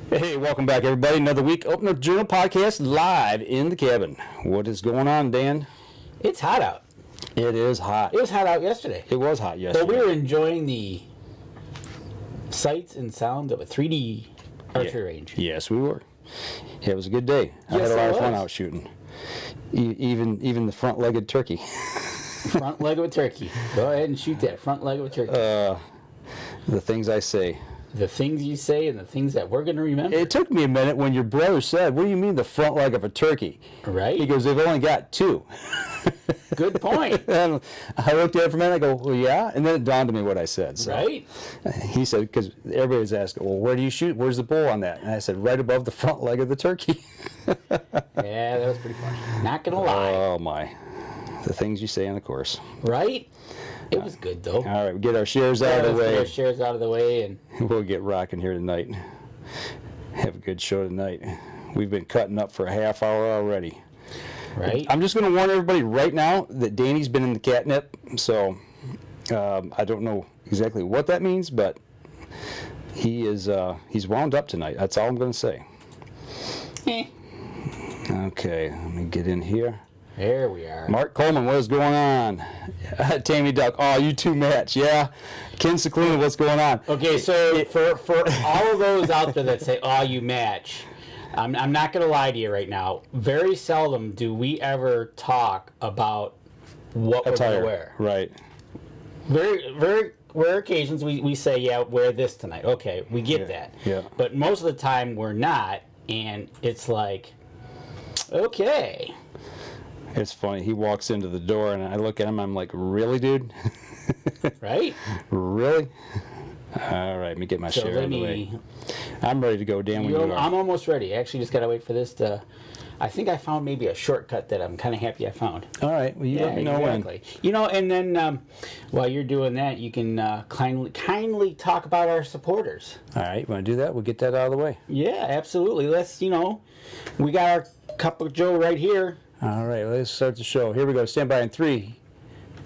Hey, welcome back, everybody. Another week, Open Up Journal podcast live in the cabin. What is going on, Dan? It's hot out. It is hot. It was hot out yesterday. It was hot yesterday. But we were enjoying the sights and sounds of a 3D archery range. Yes, we were. Yeah, it was a good day. I had a lot of fun out shooting. Even the front-legged turkey. Front leg of a turkey. Go ahead and shoot that front leg of a turkey. The things I say. The things you say and the things that we're going to remember. It took me a minute when your brother said, "What do you mean the front leg of a turkey?" Right. He goes, "They've only got two." Good point. And I looked at it for a minute. I go, "Well, yeah," and then it dawned on me what I said. So Right. He said, because everybody was asking, "Well, where do you shoot? Where's the bull on that?" And I said, "Right above the front leg of the turkey." Yeah, that was pretty funny. Not going to lie. Oh my, the things you say on the course. Right? It was good, though. All right, we get our shares out of the way. Get our shares out of the way. And We'll get rocking here tonight. Have a good show tonight. We've been cutting up for a half hour already. right? I'm just going to warn everybody right now that Danny's been in the catnip, so I don't know exactly what that means, but he's wound up tonight. That's all I'm going to say. Okay, let me get in here. There we are. Mark Coleman, what is going on? Tammy Duck, oh, you two match, yeah. Ken Cicluna, what's going on? Okay, so for all of those out there that say, "Oh, you match," I'm not going to lie to you right now. Very seldom do we ever talk about what we're going to wear. Right. Very rare occasions we say, "Yeah, wear this tonight." Okay, we get that. Yeah. But most of the time we're not, and it's like, okay. It's funny. He walks into the door, and I look at him. I'm like, "Really, dude? Right? Really?" All right, let me get my share out of the way. I'm ready to go, Dan. When you are. I'm almost ready. Actually, just gotta wait for this to. I think I found maybe a shortcut that I'm kind of happy I found. All right. Well, you let me know exactly. And then while you're doing that, you can kindly talk about our supporters. when. All right. You want to do that? We'll get that out of the way. Yeah, absolutely. Let's. We got our cup of Joe right here. All right. Let's start the show. Here we go. Stand by in 3.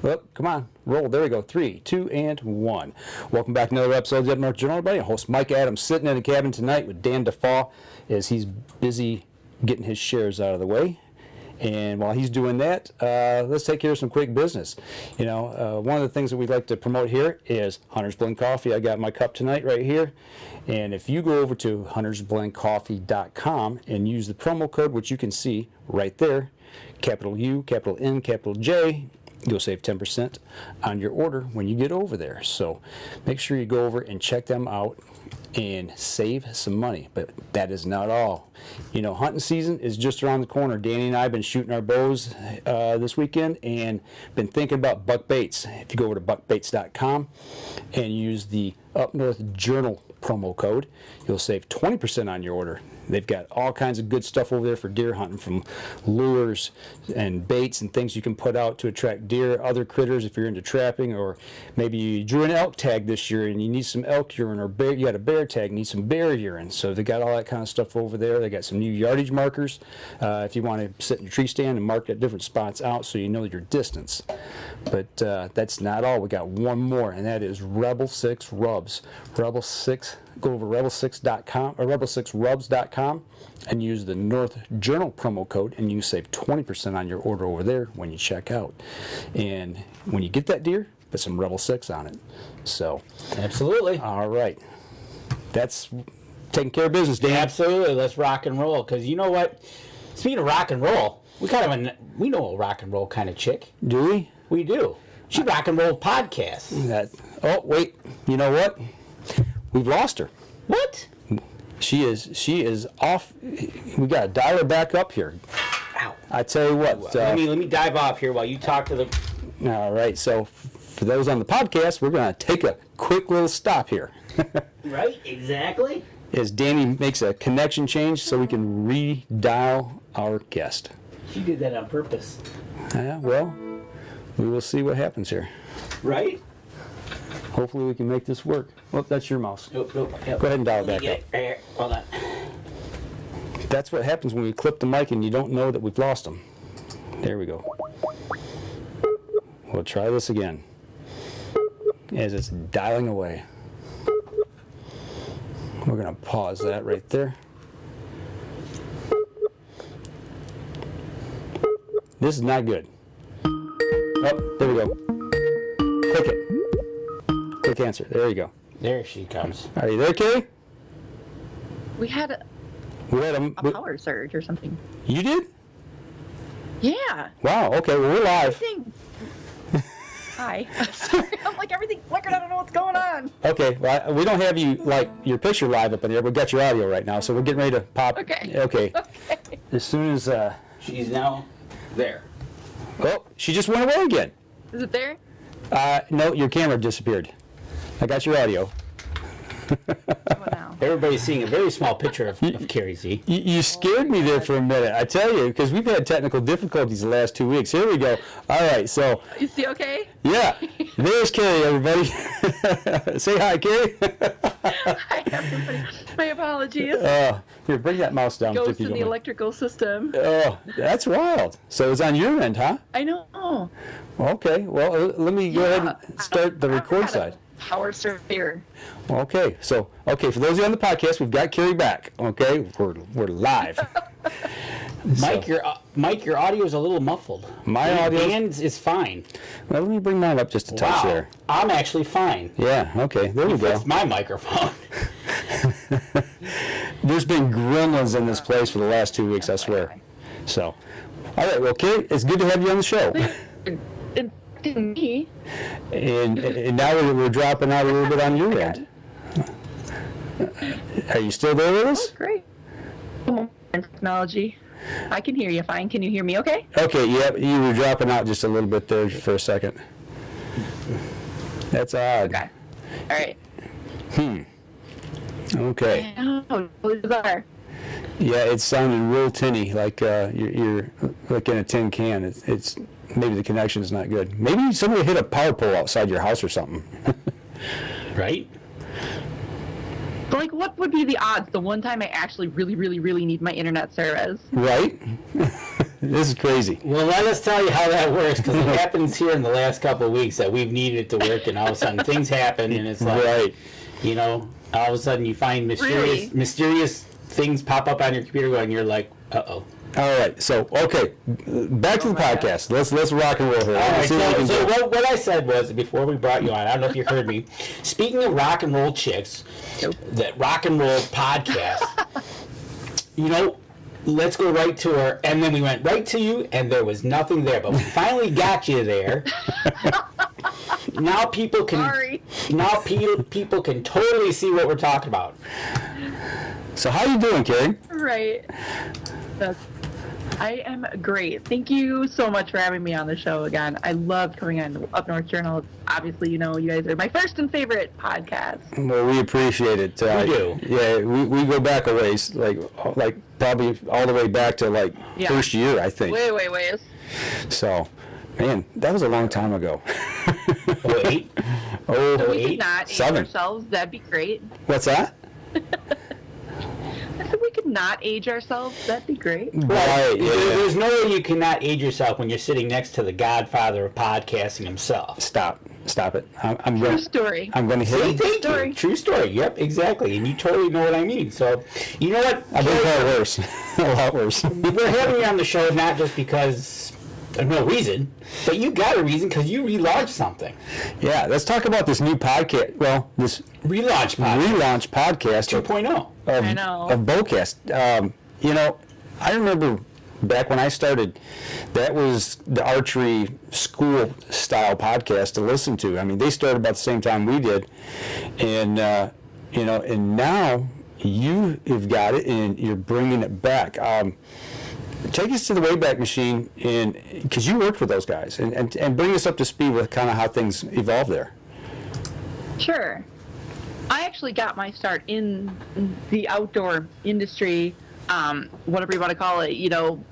Well, come on. Roll. There we go. 3, 2, and 1. Welcome back to another episode of the Up North Journal, everybody. Host Mike Adams sitting in the cabin tonight with Dan DeFaw as he's busy getting his shares out of the way. And while he's doing that, let's take care of some quick business. One of the things that we'd like to promote here is Hunter's Blend Coffee. I got my cup tonight right here. And if you go over to huntersblendcoffee.com and use the promo code, which you can see right there, capital U, capital N, capital J, you'll save 10% on your order when you get over there. So make sure you go over and check them out and save some money. But that is not all. Hunting season is just around the corner. Danny and I have been shooting our bows this weekend and been thinking about buck baits. If you go over to buckbaits.com and use the Up North Journal promo code, you'll save 20% on your order. They've got all kinds of good stuff over there for deer hunting, from lures and baits and things you can put out to attract deer, other critters if you're into trapping, or maybe you drew an elk tag this year and you need some elk urine, or bear, you got a bear tag, need some bear urine. So they got all that kind of stuff over there. They got some new yardage markers if you want to sit in your tree stand and mark at different spots out so you know your distance. But that's not all. We got one more, and that is Rebel 6 Rubs. Rebel 6. Go over rebel6.com or rebel6rubs.com and use the North Journal promo code, and you save 20% on your order over there when you check out. And when you get that deer, put some Rebel 6 on it. So, Absolutely. all right, that's taking care of business, Dan. Absolutely. Let's rock and roll. Because you know what? Speaking of rock and roll, we know a rock and roll kind of chick. Do we? We do. She rock and roll podcasts. Oh wait, you know what? We've lost her. What? She is off. We got to dial her back up here. Ow. I tell you what. Let me dive off here while you talk to the. All right. So for those on the podcast, we're going to take a quick little stop here. Right. Exactly. As Danny makes a connection change so we can redial our guest. She did that on purpose. Well, we will see what happens here. Right. Hopefully we can make this work. Well, that's your mouse. Yep. Go ahead and dial back up. Hold on. That's what happens when we clip the mic and you don't know that we've lost them. There we go. We'll try this again as it's dialing away. We're going to pause that right there. This is not good. Oh, there we go. Click it. Click answer. There you go. There she comes. Are you there, Carrie? We had a power surge or something. You did? Yeah. Wow. Okay. Well, we're live. Everything. Hi. Sorry. I'm like, everything flickered. I don't know what's going on. Okay. Well, we don't have you like your picture live up in there. We've got your audio right now, so we're getting ready to pop. Okay. Okay. Okay. As soon as She's now there. oh, she just went away again. Is it there? No, your camera disappeared. I got your audio. What now? Everybody's seeing a very small picture of Carrie Z. You scared me there for a minute, I tell you, because we've had technical difficulties the last 2 weeks. Here we go. All right, so You see okay? yeah, there's Carrie, everybody. Say hi, Carrie. Hi, everybody. My apologies. Here, bring that mouse down. Goes if you to don't the mind. electrical system. Oh, that's wild. So it's on your end, huh? I know. Okay, well, let me go ahead and start the record I've had a side. Power surge here. Okay, so, for those of you on the podcast, we've got Carrie back, okay? We're live. Mike, your audio is a little muffled. My audio is fine. Well, let me bring mine up just a touch Wow, there. I'm actually fine. Yeah, okay, there we go. That's my microphone. There's been gremlins in this place for the last 2 weeks, I swear. So, all right, well, Carrie, it's good to have you on the show. Didn't me. And now we're dropping out a little bit on your end. Are you still there with us? Great. Technology. I can hear you fine. Can you hear me okay? Okay, yeah, you were dropping out just a little bit there for a second. That's odd. Okay. All right. Okay. Oh, bizarre. Yeah, it sounded real tinny, like you're like in a tin can. It's maybe the connection's not good. Maybe somebody hit a power pole outside your house or something. Right? But like, what would be the odds the one time I actually really, really, really need my internet service? Right? This is crazy. Well, let us tell you how that works, because it happens here in the last couple of weeks that we've needed it to work, and all of a sudden things happen, and it's like, Right. you know, all of a sudden you find Really? mysterious things pop up on your computer, and you're like, uh-oh. All right. So, okay, back to the podcast. Let's rock and roll here. All right, Let's see what we can so do. what I said was, before we brought you on, I don't know if you heard me, speaking of rock and roll chicks, that rock and roll podcast, you know, let's go right to her, and then we went right to you, and there was nothing there, but we finally got you there. Now people can Sorry. people can totally see what we're talking about. So, how you doing, Carrie? Right. I am great. Thank you so much for having me on the show again. I love coming on Up North Journal. Obviously, you know, you guys are my first and favorite podcast. Well, we appreciate it. We do. Yeah, we go back a ways, like probably all the way back to Yeah. first year, I think. Wait. So, man, that was a long time ago. Wait. Oh, So we Eight, could not age 7. ourselves. That'd be great. What's that? I said we could not age ourselves. That'd be great. Right. Yeah. There's no way you cannot age yourself when you're sitting next to the godfather of podcasting himself. Stop it. I'm True going. story. I'm going to hit See, it. thank you. Story. True story. Yep, exactly. And you totally know what I mean. So, you know what? I've been far worse. A lot worse. We're having you on the show not just because of no reason, but you got a reason because you relaunched something. Yeah. Let's talk about this new podcast. Well, this Relaunch podcast relaunch podcast 2.0. I know. of BowCast. You know, I remember back when I started, that was the Archery school style podcast to listen to. I mean, they started about the same time we did, and you know, and now you have got it and you're bringing it back. Take us to the Wayback Machine, and because you worked with those guys, and bring us up to speed with kind of how things evolved there. Sure. I actually got my start in the outdoor industry, whatever you want to call it, you know,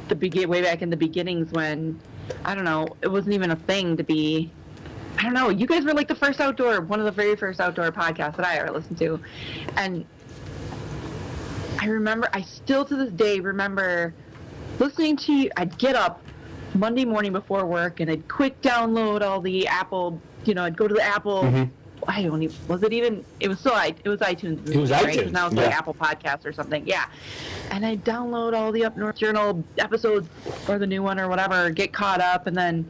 way back in the beginnings when, I don't know, it wasn't even a thing to be, I don't know, you guys were like one of the very first outdoor podcasts that I ever listened to. And I still to this day remember listening to you. I'd get up Monday morning before work and I'd quick download all the Apple, you know, I'd go to the Apple I don't even, was it even, it was iTunes. It was right? iTunes, Now it's like Apple Podcasts or something. Yeah. And I download all the Up North Journal episodes or the new one or whatever, get caught up. And then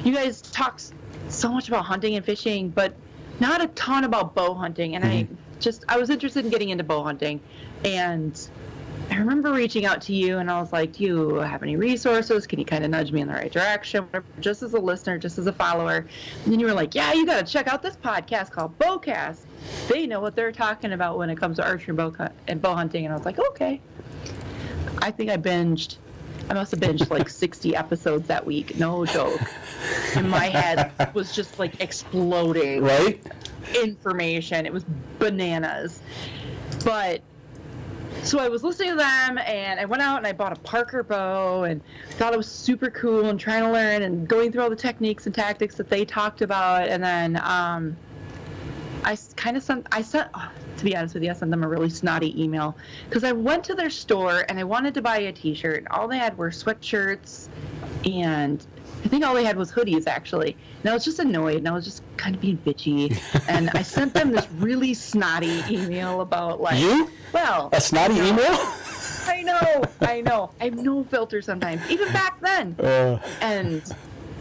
you guys talk so much about hunting and fishing, but not a ton about bow hunting. And I was interested in getting into bow hunting. And I remember reaching out to you, and I was like, do you have any resources? Can you kind of nudge me in the right direction? Whatever, just as a listener, just as a follower. And then you were like, yeah, you got to check out this podcast called BowCast. They know what they're talking about when it comes to archery and bow hunting. And I was like, okay. I think I must have binged like 60 episodes that week. No joke. And my head was just like exploding. Right? Information. It was bananas. But so I was listening to them, and I went out and I bought a Parker bow and thought it was super cool and trying to learn and going through all the techniques and tactics that they talked about. And then to be honest with you, I sent them a really snotty email because I went to their store and I wanted to buy a t-shirt. All they had were sweatshirts, and I think all they had was hoodies, actually. And I was just annoyed, and I was just kind of being bitchy. And I sent them this really snotty email about, like... You? Well... A snotty email? I know. I have no filter sometimes, even back then. And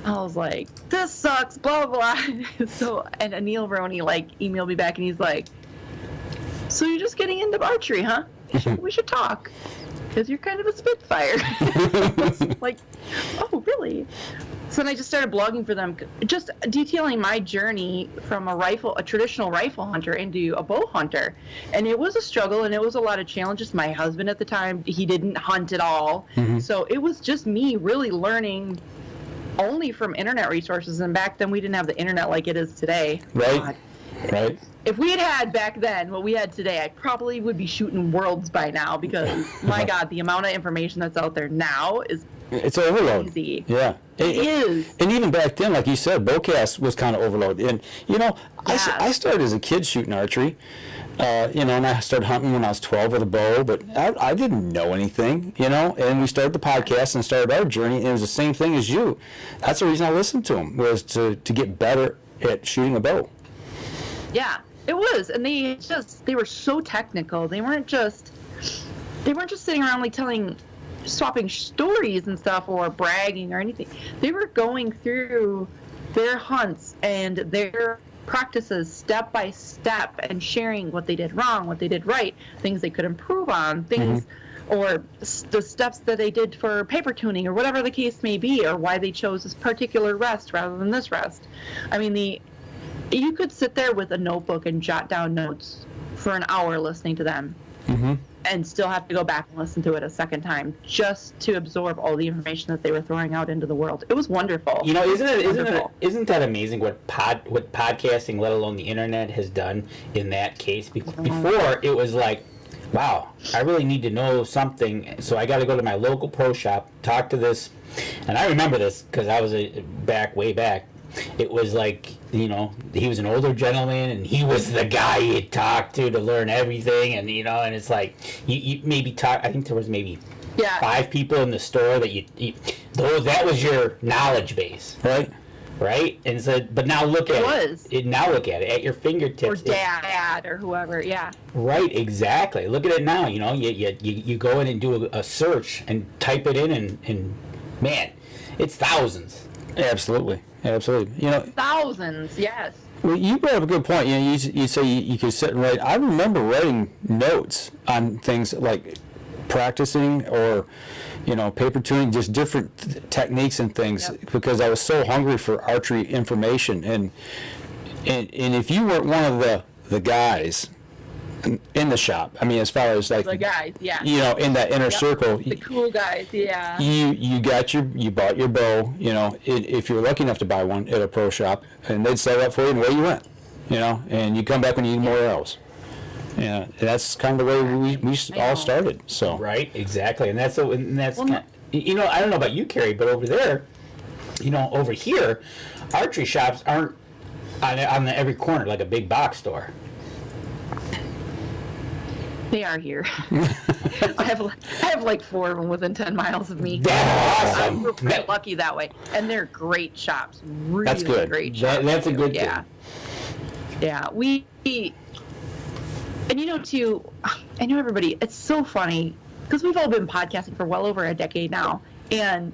I was like, this sucks, blah, blah, blah. And Anil Roney, like, emailed me back, and he's like, so you're just getting into archery, huh? We should talk. Because you're kind of a spitfire. Like, oh, really? So then I just started blogging for them, just detailing my journey from a traditional rifle hunter into a bow hunter. And it was a struggle, and it was a lot of challenges. My husband at the time, he didn't hunt at all. So it was just me really learning only from internet resources. And back then we didn't have the internet like it is today. Right. God. Right. If we had back then what we had today, I probably would be shooting worlds by now, because my God, the amount of information that's out there now is It's overload. crazy. Yeah. It is. And even back then, like you said, BowCast was kind of overload. And, I started as a kid shooting archery, and I started hunting when I was 12 with a bow, but I didn't know anything, and we started the podcast and started our journey, and it was the same thing as you. That's the reason I listened to them, was to get better at shooting a bow. Yeah, it was. And they were so technical. They weren't just sitting around like swapping stories and stuff or bragging or anything. They were going through their hunts and their practices step by step and sharing what they did wrong, what they did right, things they could improve on, things or the steps that they did for paper tuning or whatever the case may be, or why they chose this particular rest rather than this rest. I mean, you could sit there with a notebook and jot down notes for an hour listening to them and still have to go back and listen to it a second time just to absorb all the information that they were throwing out into the world. It was wonderful. Isn't that amazing what podcasting, let alone the internet, has done in that case? Before, it was like, wow, I really need to know something, so I got to go to my local pro shop, talk to this, and I remember this because I was way back. It was like, he was an older gentleman, and he was the guy you talked to learn everything, and and it's like you maybe talk. I think there was maybe 5 people in the store that that was your knowledge base, right? And so, but now look at it. Now look at it at your fingertips. Or dad or whoever, yeah. Right, exactly. Look at it now. You go in and do a search and type it in, and man, it's thousands. Absolutely. Thousands, yes. Well, you brought up a good point. You say you could sit and write. I remember writing notes on things like practicing or, paper tuning, just different techniques and things, because I was so hungry for archery information. And if you weren't one of the guys in the shop, I mean, as far as like the guys, in that inner circle, the cool guys, you bought your bow, if you're lucky enough to buy one at a pro shop, and they'd sell that for you, and away you went, and you come back when you need more arrows. Yeah, that's kind of the way we all started. So right, exactly, and that's I don't know about you, Carrie, but over there, over here, archery shops aren't on every corner like a big box store. They are here. I have like 4 of them within 10 miles of me. That's awesome. I'm quite lucky that way, and they're great shops. Really That's good. Great shops. That's a good thing. Yeah. Yeah, and too, I know everybody, it's so funny, because we've all been podcasting for well over a decade now, and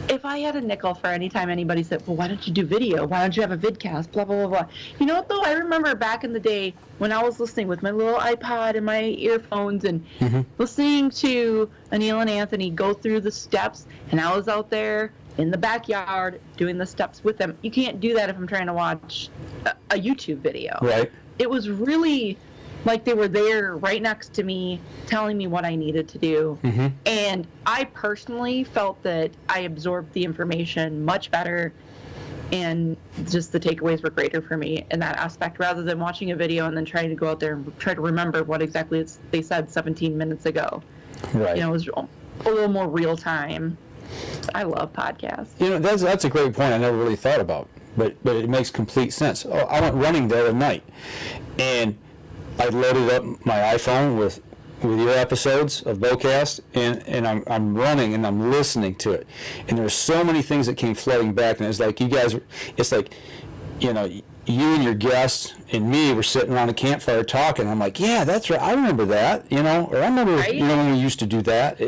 if I had a nickel for any time anybody said, well, why don't you do video? Why don't you have a vidcast? Blah, blah, blah, blah. You know what, though? I remember back in the day when I was listening with my little iPod and my earphones and listening to Anil and Anthony go through the steps, and I was out there in the backyard doing the steps with them. You can't do that if I'm trying to watch a YouTube video. Right. It was really like they were there right next to me telling me what I needed to do. And I personally felt that I absorbed the information much better, and just the takeaways were greater for me in that aspect, rather than watching a video and then trying to go out there and try to remember what exactly they said 17 minutes ago. Right. It was a little more real time. I love podcasts. That's a great point I never really thought about, but it makes complete sense. I went running the other night, and I loaded up my iPhone with your episodes of BowCast, and I'm running and I'm listening to it, and there's so many things that came flooding back, and it's like you and your guests and me were sitting around a campfire talking. I'm like, yeah, that's right, I remember that, or I remember when we used to do that.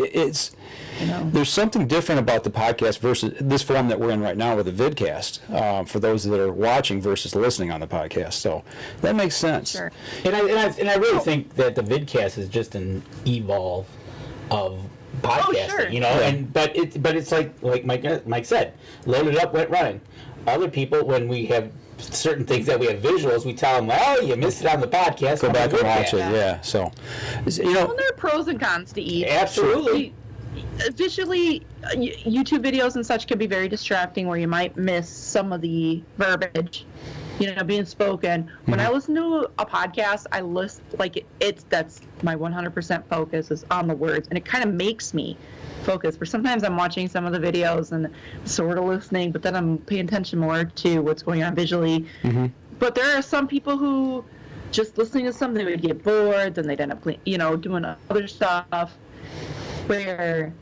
There's something different about the podcast versus this form that we're in right now with the vidcast, for those that are watching versus listening on the podcast. So that makes sense. Sure. And I really think that the vidcast is just an evolve of podcasting, sure. Yeah. But it's like Mike said, loaded up, went running. Other people, when we have certain things that we have visuals, we tell them, well, you missed it on the podcast. Go back and watch it. Yeah. So, Well, there are pros and cons to each. Absolutely. Visually, YouTube videos and such can be very distracting, where you might miss some of the verbiage, being spoken. When I listen to a podcast, I listen that's my 100% focus is on the words, and it kind of makes me focus. Where sometimes I'm watching some of the videos and sort of listening, but then I'm paying attention more to what's going on visually. But there are some people who just listening to something would get bored, then they'd end up doing other stuff, where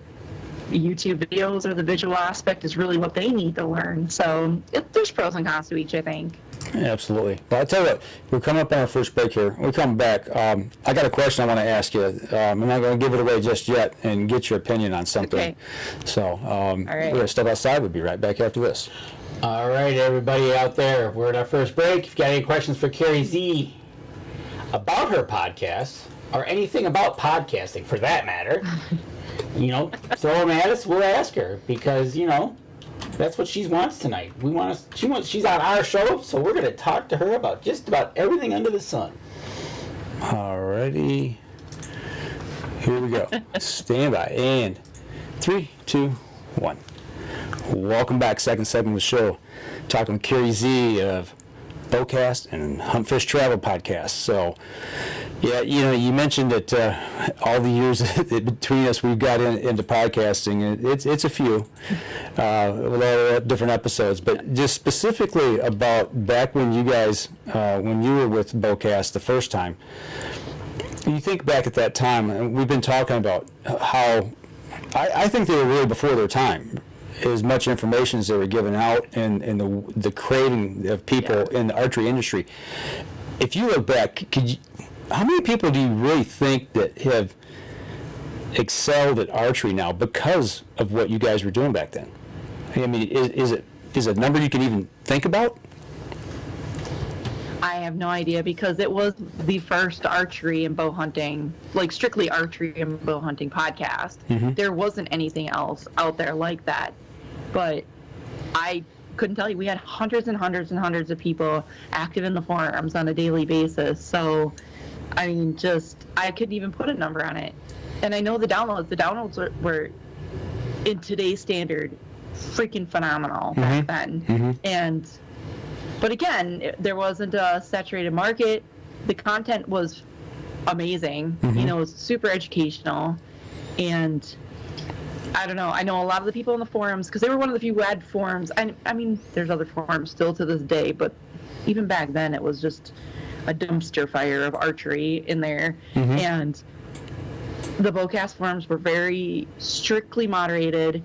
YouTube videos or the visual aspect is really what they need to learn. So there's pros and cons to each, I think. Yeah, absolutely. Well, I'll tell you what, we're coming up on our first break here. When we come back, I got a question I want to ask you. I'm not going to give it away just yet and get your opinion on something. Okay. So All right. we're going to step outside. We'll be right back after this. All right, everybody out there, we're at our first break. If you've got any questions for Carrie Z about her podcast, or anything about podcasting for that matter, throw them at us. We'll ask her, because that's what she wants tonight. She's on our show, so we're going to talk to her about just about everything under the sun. Alrighty, here we go. Stand by, and 3, 2, 1. Welcome back. Second segment of the show, talking with Carrie Z of BowCast and Hunt Fish Travel Podcast. So, yeah, you mentioned that all the years between us we've got into podcasting. It's a few, with all different episodes, but just specifically about back when you guys, when you were with BowCast the first time. You think back at that time, and we've been talking about how I think they were really before their time. As much information as they were giving out, and the craving of people in the archery industry. If you look back, how many people do you really think that have excelled at archery now because of what you guys were doing back then? I mean, is it a number you can even think about? I have no idea, because it was the first archery and bow hunting, like strictly archery and bow hunting podcast. There wasn't anything else out there like that. But I couldn't tell you. We had hundreds and hundreds and hundreds of people active in the forums on a daily basis. So, I mean, I couldn't even put a number on it. And I know the downloads were in today's standard, freaking phenomenal back then. But again, there wasn't a saturated market. The content was amazing. It was super educational. And I don't know. I know a lot of the people in the forums, because they were one of the few who had forums. I mean, there's other forums still to this day, but even back then it was just a dumpster fire of archery in there. And the BowCast forums were very strictly moderated.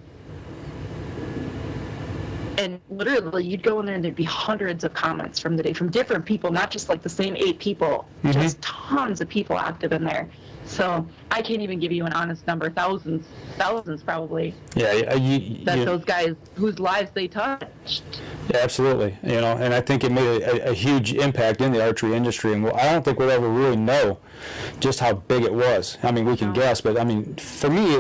And literally, you'd go in there and there'd be hundreds of comments from the day from different people, not just like the same 8 people, just tons of people active in there. So I can't even give you an honest number, thousands probably. Yeah, those guys whose lives they touched. Yeah, absolutely. And I think it made a huge impact in the archery industry, and I don't think we'll ever really know just how big it was. I mean, we can guess, but I mean, for me,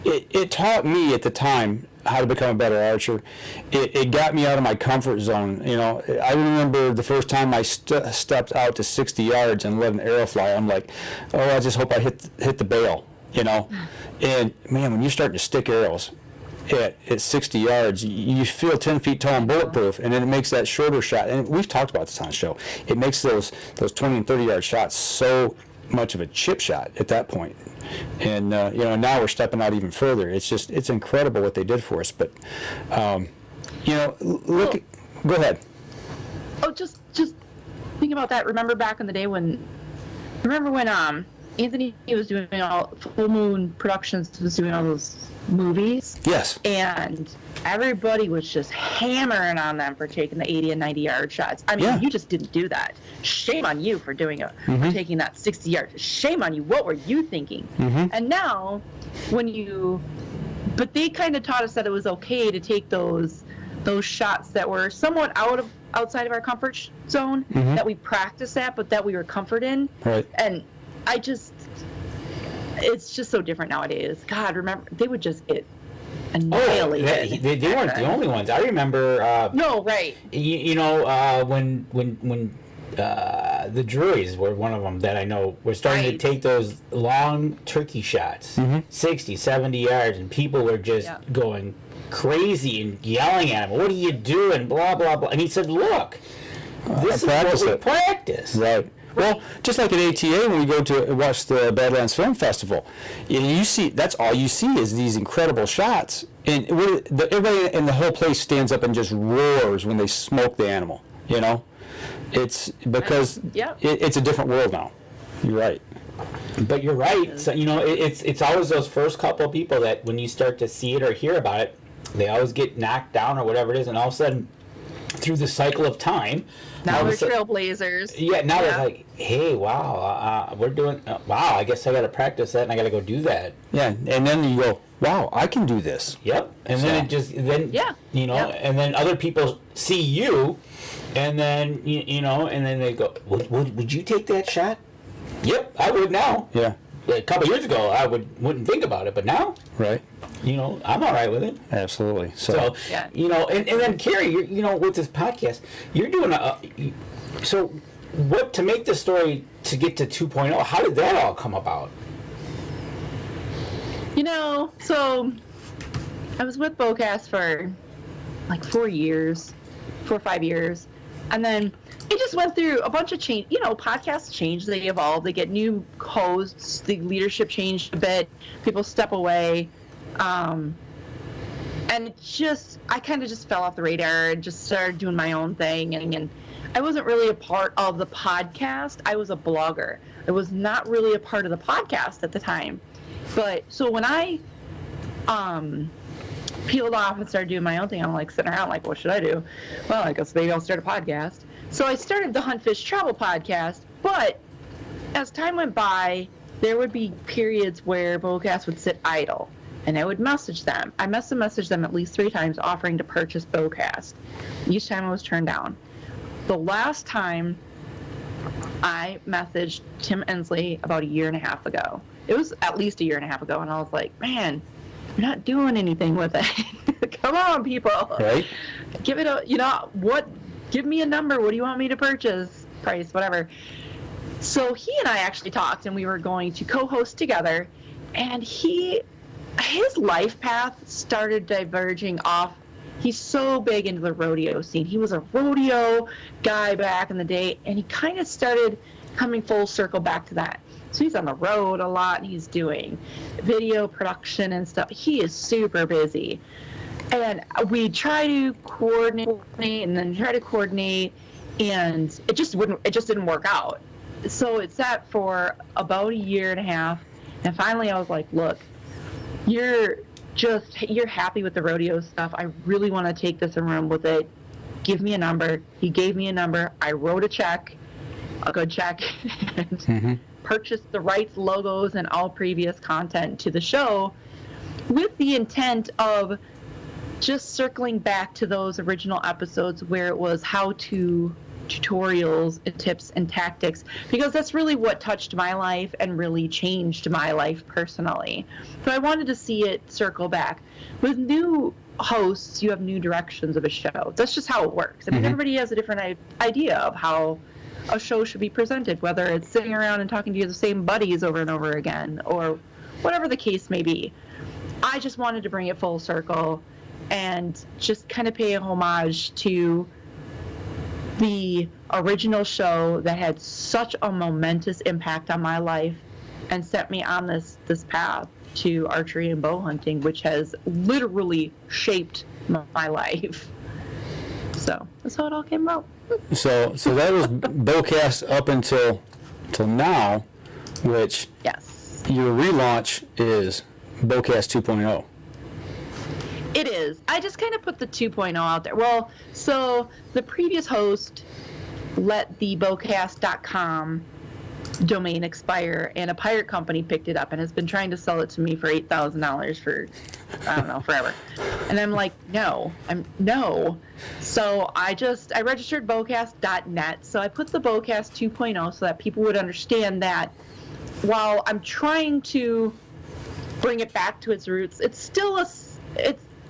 it taught me at the time how to become a better archer. It got me out of my comfort zone. I remember the first time I stepped out to 60 yards and let an arrow fly. I'm like, oh, I just hope I hit the bail. And man, when you start to stick arrows at 60 yards, you feel 10 feet tall and bulletproof, and then it makes that shorter shot. And we've talked about this on the show. It makes those 20 and 30 yard shots so much of a chip shot at that point. And now we're stepping out even further. It's incredible what they did for us. But go ahead. Oh, just think about that. Remember back in the day when Anthony was doing Full Moon Productions was doing all those movies? Yes. And everybody was just hammering on them for taking the 80 and 90 yard shots. I mean, you just didn't do that. Shame on you for doing it, for taking that 60 yards. Shame on you. What were you thinking? And now, but they kind of taught us that it was okay to take those shots that were somewhat outside of our comfort zone, that we practiced at, but that we were comfort in. Right. And it's just so different nowadays. God, remember, they would just get annihilated. They weren't the only ones. I remember. No, right. When the Druries were one of them that I know were starting to take those long turkey shots, 60, 70 yards, and people were just going crazy and yelling at him, "What are you doing?" Blah, blah, blah. And he said, "Look, this is what we practice." Right. Well, just like at ATA when we go to watch the Badlands Film Festival, you see, that's all you see is these incredible shots, and everybody in the whole place stands up and just roars when they smoke the animal. It's because it's a different world now. You're right. But you're right. So, it's always those first couple of people that when you start to see it or hear about it, they always get knocked down or whatever it is, and all of a sudden, through the cycle of time, now we're trailblazers. Yeah, now it's like, hey, wow, we're doing, wow, I guess I got to practice that and I got to go do that. Yeah, and then you go, wow, I can do this. Yep, and then and then other people see you, and then, and then they go, would you take that shot? Yep, I would now. Yeah. A couple years ago, I wouldn't think about it, but now, right? I'm all right with it. Absolutely. So and then Carrie, with this podcast, you're doing so what to make the story to get to 2.0? How did that all come about? So I was with BowCast for like 4 or 5 years, and then it just went through a bunch of change. Podcasts change, they evolve, they get new hosts, the leadership changed a bit, people step away. And I kind of just fell off the radar and just started doing my own thing. And I wasn't really a part of the podcast. I was a blogger. I was not really a part of the podcast at the time. But so when I peeled off and started doing my own thing, I'm like sitting around like, what should I do? Well, I guess maybe I'll start a podcast. So I started the Hunt Fish Travel podcast. But as time went by, there would be periods where BowCast would sit idle. And I would message them. I must have messaged them at least 3 times offering to purchase BowCast. Each time I was turned down. The last time I messaged Tim Ensley about 1.5 years ago. It was at least 1.5 years ago, and I was like, man, you're not doing anything with it. Come on, people. Right. Give it give me a number. What do you want me to purchase? Price, whatever. So he and I actually talked, and we were going to co-host together, and his life path started diverging off. He's so big into the rodeo scene. He was a rodeo guy back in the day, and he kind of started coming full circle back to that. So he's on the road a lot, and he's doing video production and stuff. He is super busy. And we try to coordinate, and and it just didn't work out. So it sat for about 1.5 years, and finally I was like, look, you're just, you're happy with the rodeo stuff. I really want to take this and run with it. Give me a number. He gave me a number. I wrote a check, a good check, and purchased the rights, logos, and all previous content to the show with the intent of just circling back to those original episodes where it was how-to tutorials and tips and tactics, because that's really what touched my life and really changed my life personally. So I wanted to see it circle back. With new hosts, you have new directions of a show. That's just how it works. I mean, everybody has a different idea of how a show should be presented, whether it's sitting around and talking to the same buddies over and over again, or whatever the case may be. I just wanted to bring it full circle and just kind of pay a homage to the original show that had such a momentous impact on my life and set me on this path to archery and bow hunting, which has literally shaped my life. So that's how it all came about. So that was BowCast up until now, which yes, your relaunch is BowCast 2.0. It is. I just kind of put the 2.0 out there. Well, so the previous host let the BowCast.com domain expire, and a pirate company picked it up and has been trying to sell it to me for $8,000 for, I don't know, forever. And I'm like, no. So I registered BowCast.net. So I put the BowCast 2.0 so that people would understand that while I'm trying to bring it back to its roots, it's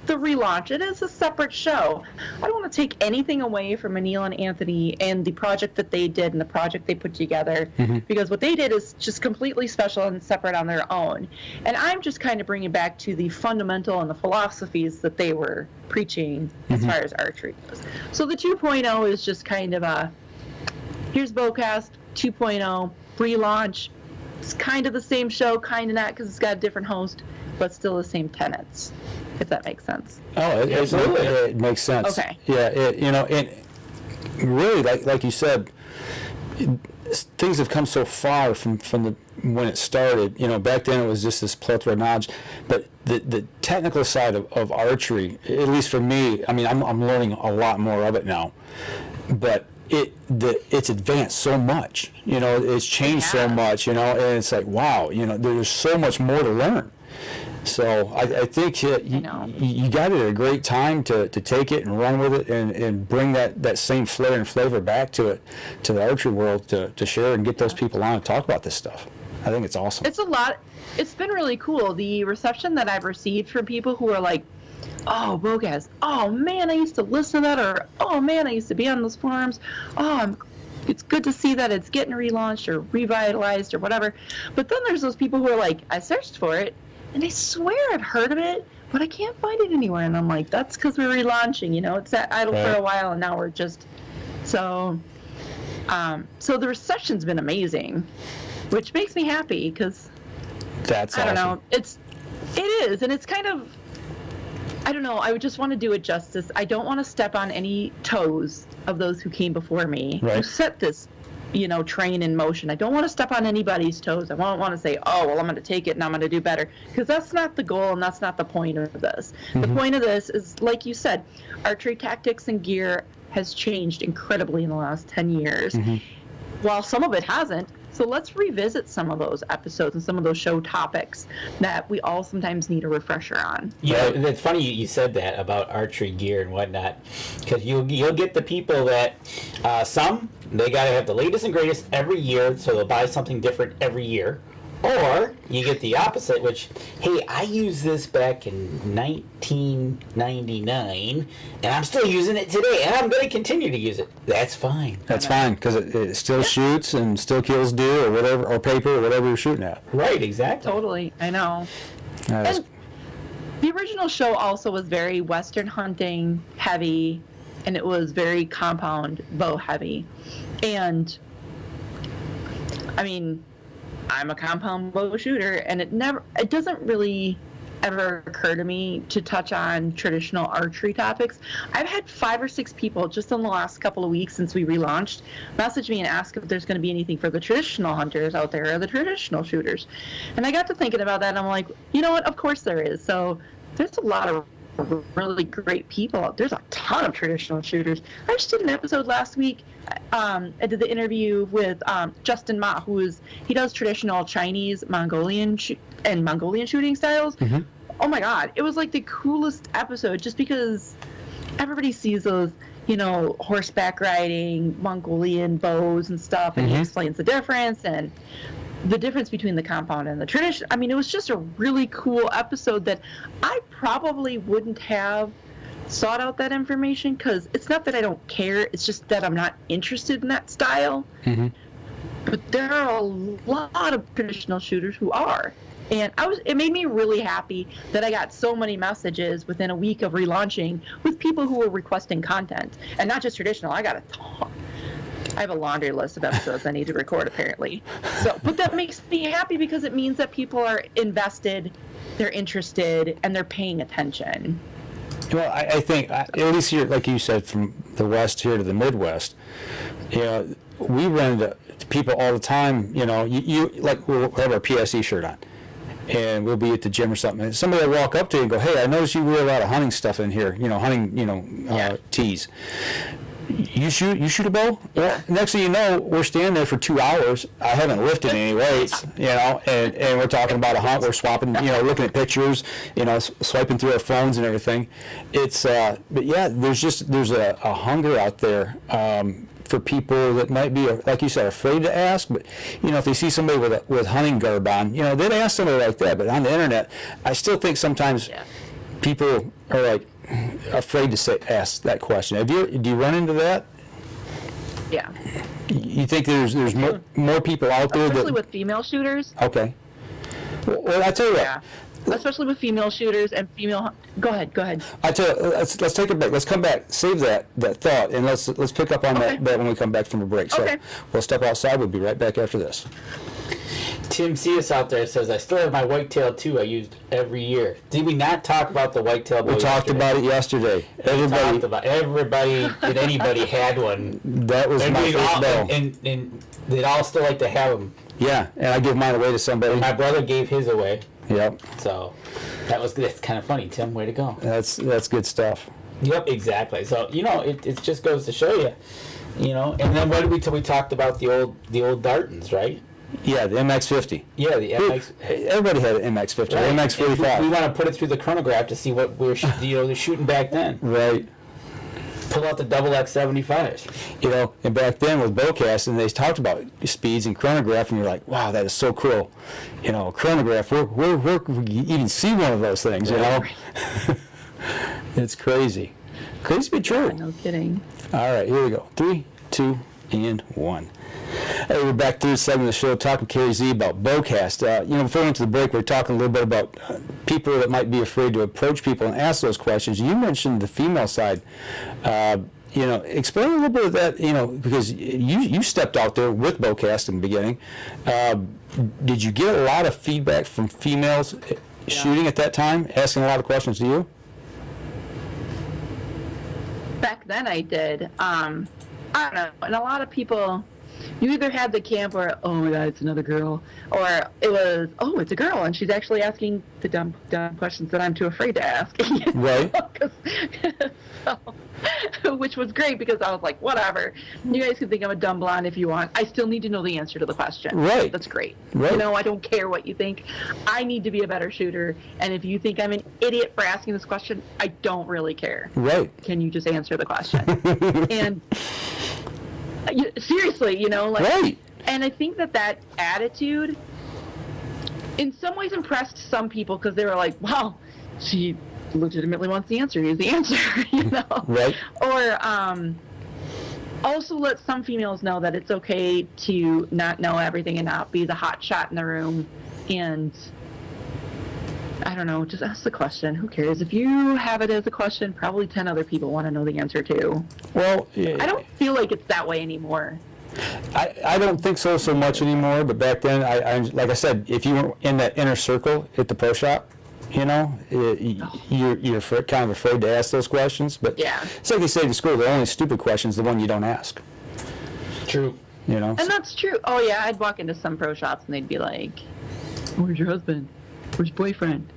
the relaunch. It is a separate show. I don't want to take anything away from Anil and Anthony and the project that they did and the project they put together, because what they did is just completely special and separate on their own. And I'm just kind of bringing back to the fundamental and the philosophies that they were preaching as far as archery goes. So the 2.0 is just kind of here's BowCast 2.0 relaunch. It's kind of the same show, kind of not, because it's got a different host, but still the same tenets, if that makes sense. Oh, it makes sense. Okay. Yeah, and really, like you said, things have come so far from when it started. Back then it was just this plethora of knowledge, but the technical side of archery, at least for me, I mean, I'm learning a lot more of it now, but it's advanced so much. It's changed so much. And it's like, wow, there's so much more to learn. So I think you got it at a great time to take it and run with it and bring that same flair and flavor back to the archery world to share and get those people on and talk about this stuff. I think it's awesome. It's a lot. It's been really cool. The reception that I've received from people who are like, oh, BowCast, oh man, I used to listen to that, or oh man, I used to be on those forums. It's good to see that it's getting relaunched or revitalized or whatever. But then there's those people who are like, I searched for it, and I swear I've heard of it, but I can't find it anywhere. And I'm like, that's because we're relaunching. It's sat idle for a while, and now we're just so the reception's been amazing, which makes me happy because that's I don't awesome. know. It is, and it's kind of, I don't know. I would just want to do it justice. I don't want to step on any toes of those who came before me, who set this, train in motion. I don't want to step on anybody's toes. I don't want to say, oh, well, I'm going to take it and I'm going to do better, because that's not the goal and that's not the point of this. The point of this is, like you said, archery tactics and gear has changed incredibly in the last 10 years, while some of it hasn't. So let's revisit some of those episodes and some of those show topics that we all sometimes need a refresher on. Yeah, it's funny you said that about archery gear and whatnot, because you'll get the people that some, they got to have the latest and greatest every year, so they'll buy something different every year. Or you get the opposite, which, hey, I used this back in 1999, and I'm still using it today, and I'm going to continue to use it. That's fine. That's fine, because it still shoots and still kills deer or whatever, or paper or whatever you're shooting at. Right, exactly. Totally, I know. And the original show also was very Western hunting heavy, and it was very compound bow heavy. And, I mean, I'm a compound bow shooter, and it doesn't really ever occur to me to touch on traditional archery topics. I've had 5 or 6 people just in the last couple of weeks since we relaunched message me and ask if there's going to be anything for the traditional hunters out there or the traditional shooters. And I got to thinking about that, and I'm like, you know what? Of course there is. So there's a lot of really great people. There's a ton of traditional shooters. I just did an episode last week. I did the interview with Justin Ma, he does traditional Chinese, Mongolian shooting styles. Mm-hmm. Oh my God, it was like the coolest episode, just because everybody sees those, horseback riding, Mongolian bows and stuff, and he explains the difference and the difference between the compound and the tradition. I mean, it was just a really cool episode that I probably wouldn't have sought out that information, because it's not that I don't care, it's just that I'm not interested in that style. Mm-hmm. But there are a lot of traditional shooters who are. And it made me really happy that I got so many messages within a week of relaunching with people who were requesting content. And not just traditional, I got a ton. I have a laundry list of episodes I need to record, apparently. But that makes me happy, because it means that people are invested, they're interested, and they're paying attention. Well, I think, at least here, like you said, from the West here to the Midwest, we run into people all the time, you like, we'll have our PSE shirt on, and we'll be at the gym or something, and somebody will walk up to you and go, "Hey, I noticed you wear a lot of hunting stuff in here, hunting, tees. You shoot a bow?" Well, next thing you know, we're standing there for 2 hours. I haven't lifted any weights, and we're talking about a hunt. We're swapping, looking at pictures, swiping through our phones and everything. It's, but yeah, there's a hunger out there for people that might be, like you said, afraid to ask. But if they see somebody with hunting garb on, they'd ask somebody like that. But on the internet, I still think sometimes people are like afraid to ask that question. Do you run into that? Yeah. You think there's more people out there, especially with female shooters? Okay. Well, I tell you what. Especially with female shooters and female. Go ahead. I tell you, let's take it back. Let's come back. Save that thought, and let's pick up on that when we come back from the break. So we'll step outside. We'll be right back after this. Tim C.S. out there says, "I still have my whitetail too. I used every year." Did we not talk about the whitetail bow? We talked about it yesterday. Everybody and anybody had one. That was my first bow. And they'd all still like to have them. Yeah, and I give mine away to somebody. And my brother gave his away. Yep. So that's kind of funny, Tim. Way to go. That's good stuff. Yep, exactly. So it just goes to show you, And then what did we talked about the old Dartons, right? Yeah, the MX-50. Yeah, the MX. Everybody had an MX-50, right. MX-45. We want to put it through the chronograph to see what we were they're shooting back then. Right. Pull out the double X75s. And back then with BowCast, and they talked about speeds and chronograph, and you're like, wow, that is so cool. Chronograph, where can we even see one of those things, It's crazy. Crazy but true. No kidding. All right, here we go. 3, 2, and 1. Hey, we're back through the segment of the show talking with Carrie Z about BowCast. Before we went to the break, we were talking a little bit about people that might be afraid to approach people and ask those questions. You mentioned the female side. Explain a little bit of that, because you stepped out there with BowCast in the beginning. Did you get a lot of feedback from females shooting at that time, asking a lot of questions to you? Back then I did. I don't know. And a lot of people, you either had the camp where, oh my God, it's another girl, or it was, oh, it's a girl, and she's actually asking the dumb questions that I'm too afraid to ask. Right. Which was great, because I was like, whatever. You guys can think I'm a dumb blonde if you want. I still need to know the answer to the question. Right. That's great. Right. I don't care what you think. I need to be a better shooter, and if you think I'm an idiot for asking this question, I don't really care. Right. Can you just answer the question? And seriously, right. And I think that attitude in some ways impressed some people, because they were like, wow, she legitimately wants the answer. Here's the answer, Right. Or also let some females know that it's okay to not know everything and not be the hot shot in the room. And I don't know, just ask the question. Who cares? If you have it as a question, probably 10 other people want to know the answer too. Well, I don't feel like it's that way anymore. I don't think so much anymore, but back then, I like I said, if you were in that inner circle at the pro shop, you're kind of afraid to ask those questions. But it's like they say in school, the only stupid question is the one you don't ask. True. And that's true. Oh yeah, I'd walk into some pro shops and they'd be like, where's your husband? Where's your boyfriend?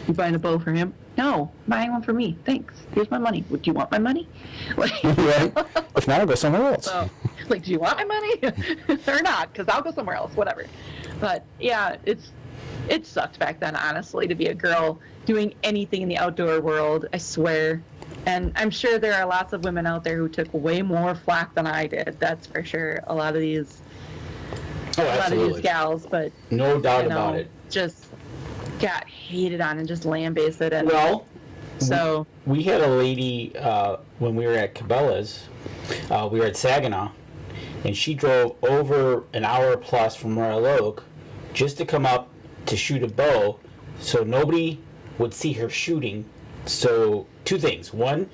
You buying a bow for him? No, buying one for me. Thanks. Here's my money. Do you want my money? Like, Right? If not, I'll go somewhere else. so, like, do you want my money or not? Because I'll go somewhere else. Whatever. But yeah, it sucked back then, honestly, to be a girl doing anything in the outdoor world. I swear. And I'm sure there are lots of women out there who took way more flack than I did. That's for sure. A lot of these gals, but no doubt about it. Just got hated on and just lambasted. And Well, so we had a lady when we were at Cabela's. We were at Saginaw, and she drove over an hour plus from Royal Oak just to come up to shoot a bow, so nobody would see her shooting. So 2 things: 1,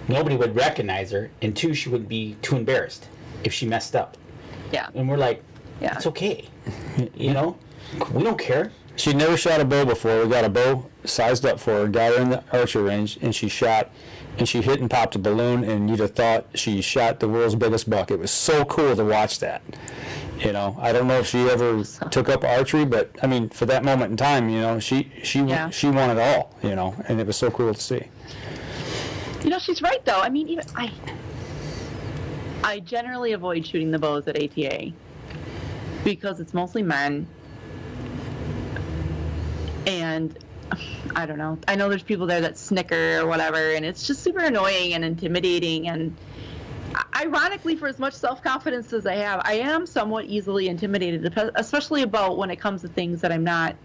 nobody would recognize her, and 2, she would be too embarrassed if she messed up. yeah, And we're like, yeah, it's okay, you know, we don't care. She'd never shot a bow before. We got a bow sized up for her, got her in the archery range, and she shot, and she hit and popped a balloon, and you'd have thought she shot the world's biggest buck. It was so cool to watch that. You know, I don't know if she ever took up archery, but I mean, for that moment in time, you know, she won it all. You know, and it was so cool to see. You know, she's right though. I mean, even I generally avoid shooting the bows at ATA because it's mostly men. And I don't know. I know there's people there that snicker or whatever, and it's just super annoying and intimidating. And ironically, for as much self-confidence as I have, I am somewhat easily intimidated, especially about when it comes to things that I'm not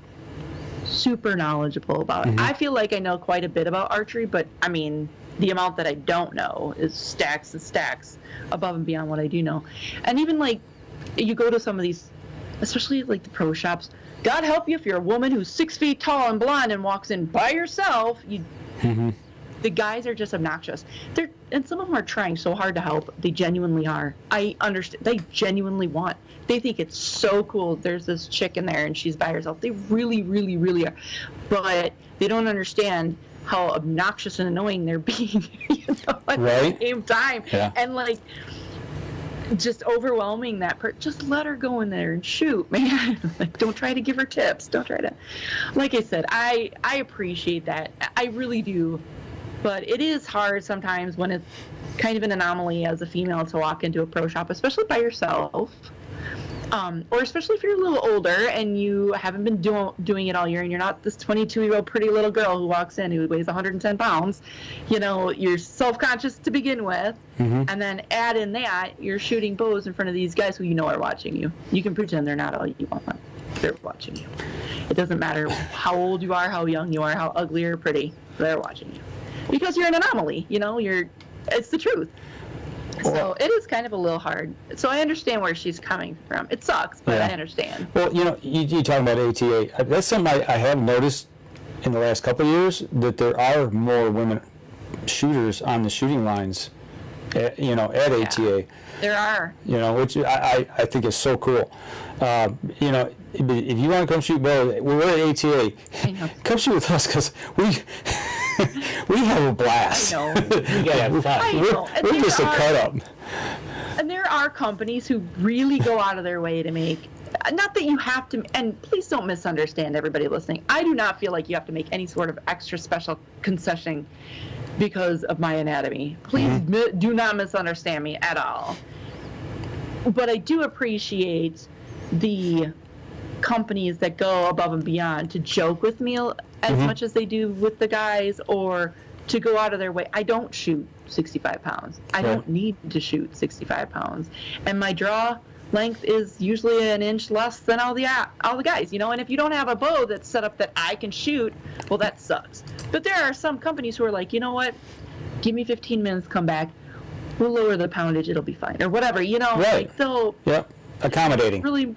super knowledgeable about. Mm-hmm. I feel like I know quite a bit about archery, but I mean, the amount that I don't know is stacks and stacks above and beyond what I do know. And even like, you go to some of these, especially like the pro shops, God help you if you're a woman who's 6 feet tall and blonde and walks in by yourself. The guys are just obnoxious. And some of them are trying so hard to help. They genuinely are. I understand. They genuinely want. They think it's so cool. There's this chick in there and she's by herself. They really, really, really are. But they don't understand how obnoxious and annoying they're being, at the same time. Yeah. And like, just overwhelming that just let her go in there and shoot, man. Like, don't try to give her tips. Don't try to, like I said, I appreciate that. I really do. But it is hard sometimes when it's kind of an anomaly as a female to walk into a pro shop, especially by yourself. Or especially if you're a little older and you haven't been doing it all year and you're not this 22-year-old pretty little girl who walks in who weighs 110 pounds. You know, you're self-conscious to begin with. Mm-hmm. And then add in that, you're shooting bows in front of these guys who you know are watching you. You can pretend they're not all you want. They're watching you. It doesn't matter how old you are, how young you are, how ugly or pretty. They're watching you. Because you're an anomaly, you know, it's the truth. So it is kind of a little hard. So I understand where she's coming from. It sucks, but I understand. Well, you know, you talk about ATA. That's something I have noticed in the last couple of years, that there are more women shooters on the shooting lines, at ATA. There are. You know, which I think is so cool. You know, if you want to come shoot bow, we're at ATA. I know. Come shoot with us because we have a blast. I know. You gotta have fun. I know. And We're just a cut up. And there are companies who really go out of their way to make, not that you have to, and please don't misunderstand everybody listening. I do not feel like you have to make any sort of extra special concession because of my anatomy. Please do not misunderstand me at all. But I do appreciate the companies that go above and beyond to joke with me as much as they do with the guys, or to go out of their way. I don't shoot 65 pounds. I don't need to shoot 65 pounds. And my draw length is usually an inch less than all the guys, you know. And if you don't have a bow that's set up that I can shoot, well, that sucks. But there are some companies who are like, you know what, give me 15 minutes, come back, we'll lower the poundage, it'll be fine, or whatever, you know. Right. Like, so accommodating. really,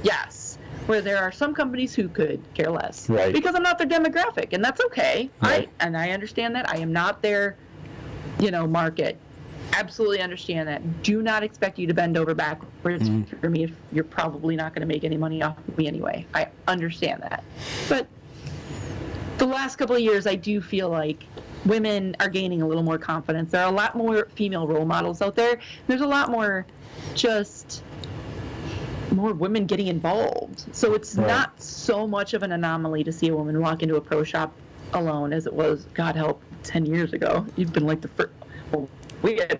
yes. Where there are some companies who could care less. Right. Because I'm not their demographic, and that's okay. Right. I understand that. I am not their, market. Absolutely understand that. Do not expect you to bend over backwards for me if you're probably not going to make any money off of me anyway. I understand that. But the last couple of years, I do feel like women are gaining a little more confidence. There are a lot more female role models out there. There's a lot more more women getting involved. So it's not so much of an anomaly to see a woman walk into a pro shop alone as it was, God help, 10 years ago. You've been like the first. Well, we had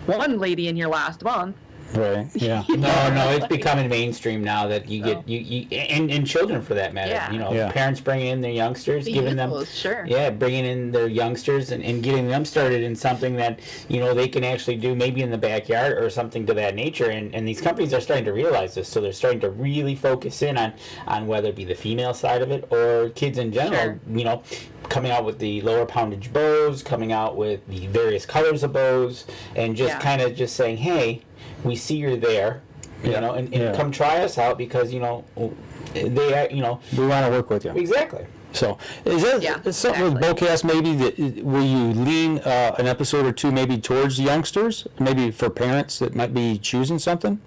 one lady in here last month. Right. Yeah. No, it's becoming mainstream now that you get you and children for that matter. Yeah. Parents bringing in their youngsters, giving them sure. bringing in their youngsters and getting them started in something that they can actually do maybe in the backyard or something to that nature. And these companies are starting to realize this, so they're starting to really focus in on whether it be the female side of it or kids in general. Sure. Coming out with the lower poundage bows, coming out with the various colors of bows, and just kind of just saying, hey, we see you're there, and come try us out because we want to work with you. Exactly. So is that something with BowCast maybe that will you lean an episode or two maybe towards youngsters, maybe for parents that might be choosing something?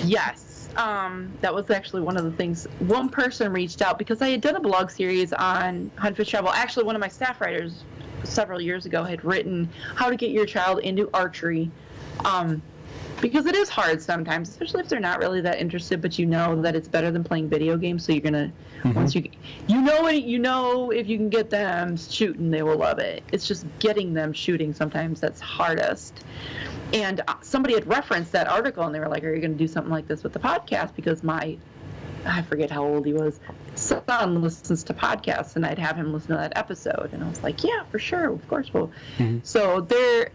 Yes. That was actually one of the things. One person reached out because I had done a blog series on hunt, fish, travel. Actually, one of my staff writers several years ago had written how to get your child into archery. Because it is hard sometimes, especially if they're not really that interested, but that it's better than playing video games. So you're gonna once if you can get them shooting, they will love it. It's just getting them shooting sometimes that's hardest. And somebody had referenced that article, and they were like, "Are you going to do something like this with the podcast?" Because I forget how old he was, son listens to podcasts, and I'd have him listen to that episode, and I was like, "Yeah, for sure, of course we'll." So there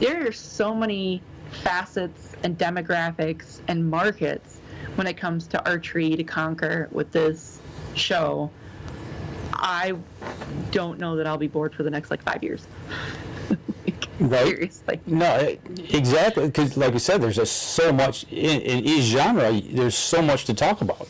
are so many facets and demographics and markets when it comes to archery to conquer with this show. I don't know that I'll be bored for the next 5 years. Right. Seriously. No, exactly. Because, like you said, there's just so much in each genre. There's so much to talk about.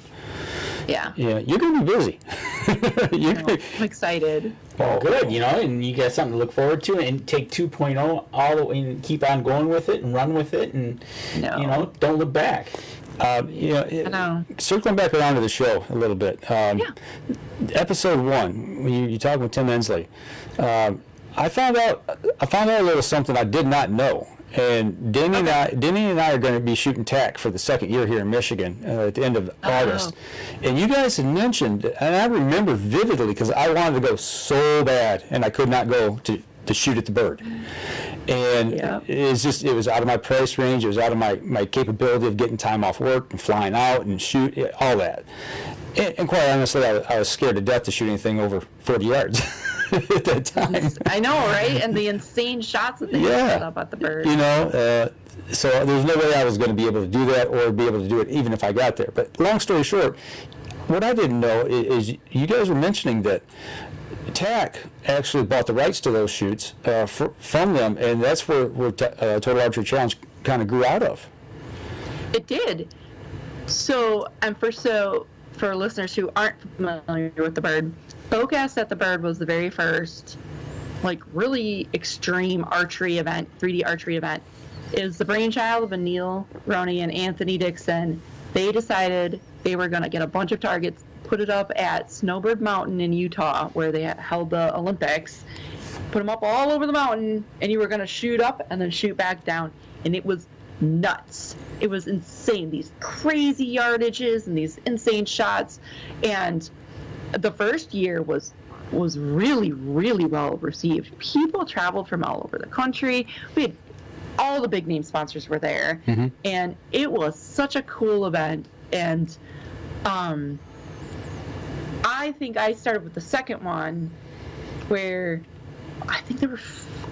Yeah. Yeah, you're going to be busy. I'm excited. Well, good, and you got something to look forward to, and take 2.0 all the way and keep on going with it and run with it, and don't look back. I know. Circling back around to the show a little bit. Episode 1, when you talk with Tim Ensley, I found out a little something I did not know. And Danny and I are going to be shooting tack for the second year here in Michigan at the end of August. And you guys had mentioned, and I remember vividly because I wanted to go so bad, and I could not go to shoot at the bird. And it was out of my price range. It was out of my capability of getting time off work and flying out and shoot, all that. And quite honestly, I was scared to death to shoot anything over 40 yards. At that time. I know, right? And the insane shots that they set up at the bird. So there's no way I was going to be able to do that or be able to do it even if I got there. But long story short, what I didn't know is you guys were mentioning that TAC actually bought the rights to those shoots from them, and that's where Total Archery Challenge kind of grew out of. It did. So, for listeners who aren't familiar with the bird, BowCast at the Bird was the very first, really extreme archery event, 3D archery event. It was the brainchild of Neil Roney and Anthony Dixon. They decided they were going to get a bunch of targets, put it up at Snowbird Mountain in Utah, where they held the Olympics, put them up all over the mountain, and you were going to shoot up and then shoot back down. And it was nuts. It was insane. These crazy yardages and these insane shots. And the first year was really, really well received. People traveled from all over the country. We had all the big name sponsors were there, and it was such a cool event. And I think I started with the second one, where I think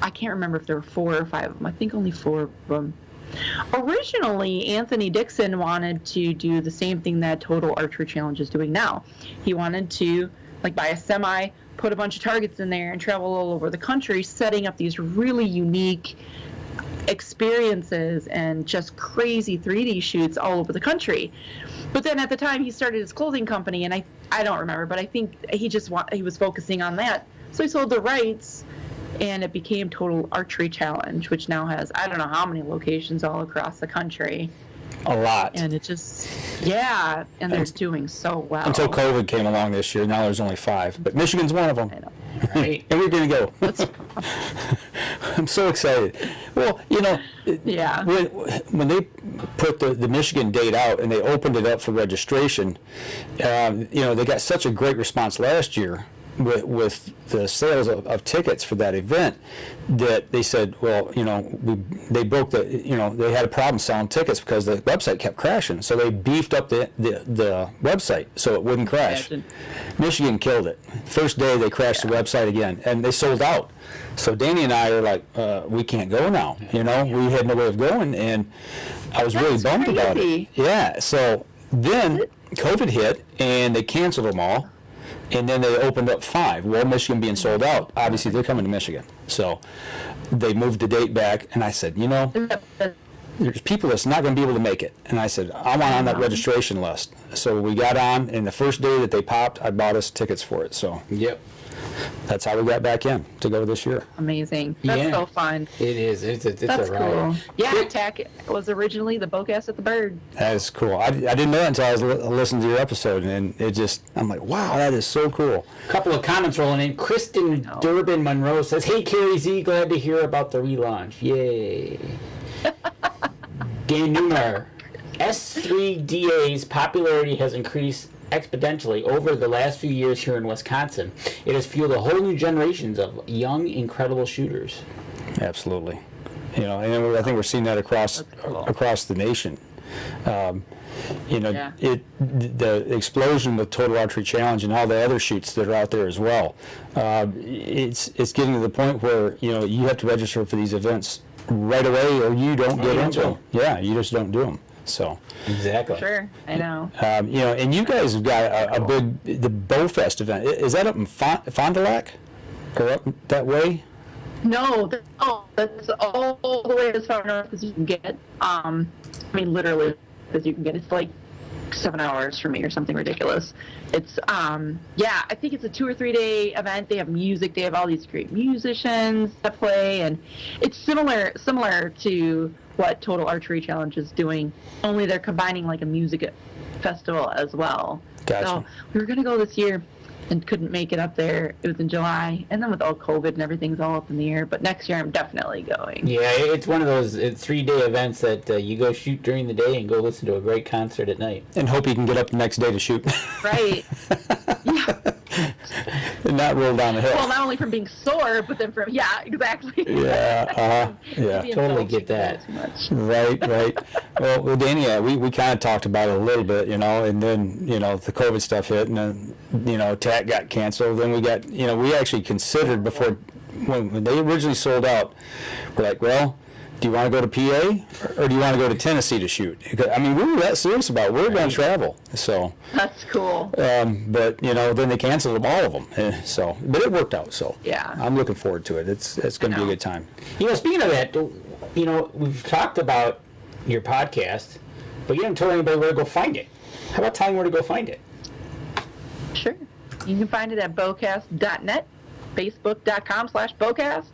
I can't remember if there were 4 or 5 of them. I think only 4 of them. Originally, Anthony Dixon wanted to do the same thing that Total Archery Challenge is doing now. He wanted to, buy a semi, put a bunch of targets in there, and travel all over the country, setting up these really unique experiences and just crazy 3D shoots all over the country. But then at the time, he started his clothing company, and I don't remember, but I think he was focusing on that. So he sold the rights, and it became Total Archery Challenge, which now has, I don't know how many locations all across the country. A lot. And it just, and they're doing so well. Until COVID came along this year, now there's only 5. But Michigan's one of them. I know. Right. And we're going to go. I'm so excited. Well, when they put the Michigan date out and they opened it up for registration, they got such a great response last year with the sales of tickets for that event, that they said, well, they broke they had a problem selling tickets because the website kept crashing. So they beefed up the website so it wouldn't crash. Michigan killed it. First day they crashed the website again, and they sold out. So Danny and I are like, we can't go now. We had no way of going, and I was really bummed about it. Yeah. So then COVID hit, and they canceled them all. And then they opened up 5. Well, Michigan being sold out, obviously they're coming to Michigan. So they moved the date back, and I said, there's people that's not going to be able to make it. And I said, I want on that registration list. So we got on, and the first day that they popped, I bought us tickets for it. So yep. That's how we got back in to go this year. Amazing. That's so fun. It is. It's That's a ride. Cool. Yeah, Attack was originally the BowCast at the Bird. That is cool. I didn't know that until I was listening to your episode, and I'm like, wow, that is so cool. A couple of comments rolling in. Kristen Durbin Monroe says, hey, Carrie Z, glad to hear about the relaunch. Yay. Dan Newmar, S3DA's popularity has increased exponentially over the last few years here in Wisconsin. It has fueled a whole new generations of young, incredible shooters. Absolutely. And I think we're seeing that across the nation. The explosion with Total Archery Challenge and all the other shoots that are out there as well. It's getting to the point where you have to register for these events right away, or you don't get into them. Yeah, you just don't do them. So exactly. Sure, I know. And you guys have got the BowFest event. Is that up in Fond du Lac, or up that way? No, that's all the way as far north as you can get. Literally, as you can get. It's like 7 hours for me or something ridiculous. It's I think it's a 2 or 3 day event. They have music. They have all these great musicians that play, and it's similar to what Total Archery Challenge is doing, only they're combining like a music festival as well. Gotcha. So we were gonna go this year and couldn't make it up there. It was in July, and then with all COVID and everything's all up in the air. But next year I'm definitely going. Yeah, it's one of those 3-day events that you go shoot during the day and go listen to a great concert at night. And hope you can get up the next day to shoot. Right. Yeah. And not roll down the hill. Well, not only from being sore, but then from exactly. Yeah, totally get that. Right. Well, Danny, we kind of talked about it a little bit, and then the COVID stuff hit, and then TAC got canceled. Then we got we actually considered before when they originally sold out. We're like, well, do you want to go to PA or do you want to go to Tennessee to shoot? We were that serious about it. We're going to travel. So that's cool. But then they canceled all of them. But it worked out. So yeah, I'm looking forward to it. It's going to be a good time. Speaking of that, we've talked about your podcast, but you haven't told anybody where to go find it. How about telling where to go find it? Sure. You can find it at BowCast.net, Facebook.com/BowCast.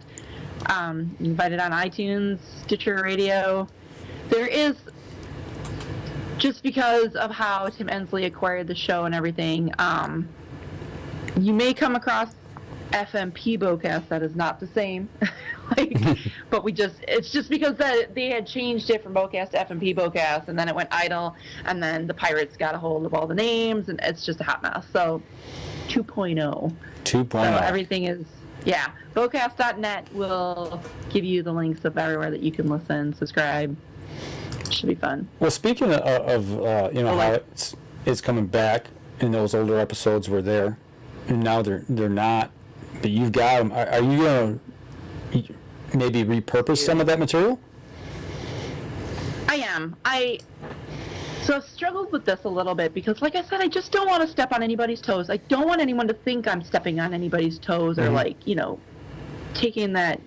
You can find it on iTunes, Stitcher Radio. There is, just because of how Tim Ensley acquired the show and everything, you may come across FMP BowCast. That is not the same. But it's just because that they had changed it from BowCast to FMP BowCast, and then it went idle, and then the pirates got a hold of all the names, and it's just a hot mess. So 2.0. So everything is... Yeah, BowCast.net will give you the links of everywhere that you can listen, subscribe. Should be fun. Well, speaking of how it's coming back, and those older episodes were there, and now they're not. But you've got them. Are you going to maybe repurpose some of that material? I am. So I've struggled with this a little bit because, like I said, I just don't want to step on anybody's toes. I don't want anyone to think I'm stepping on anybody's toes or taking that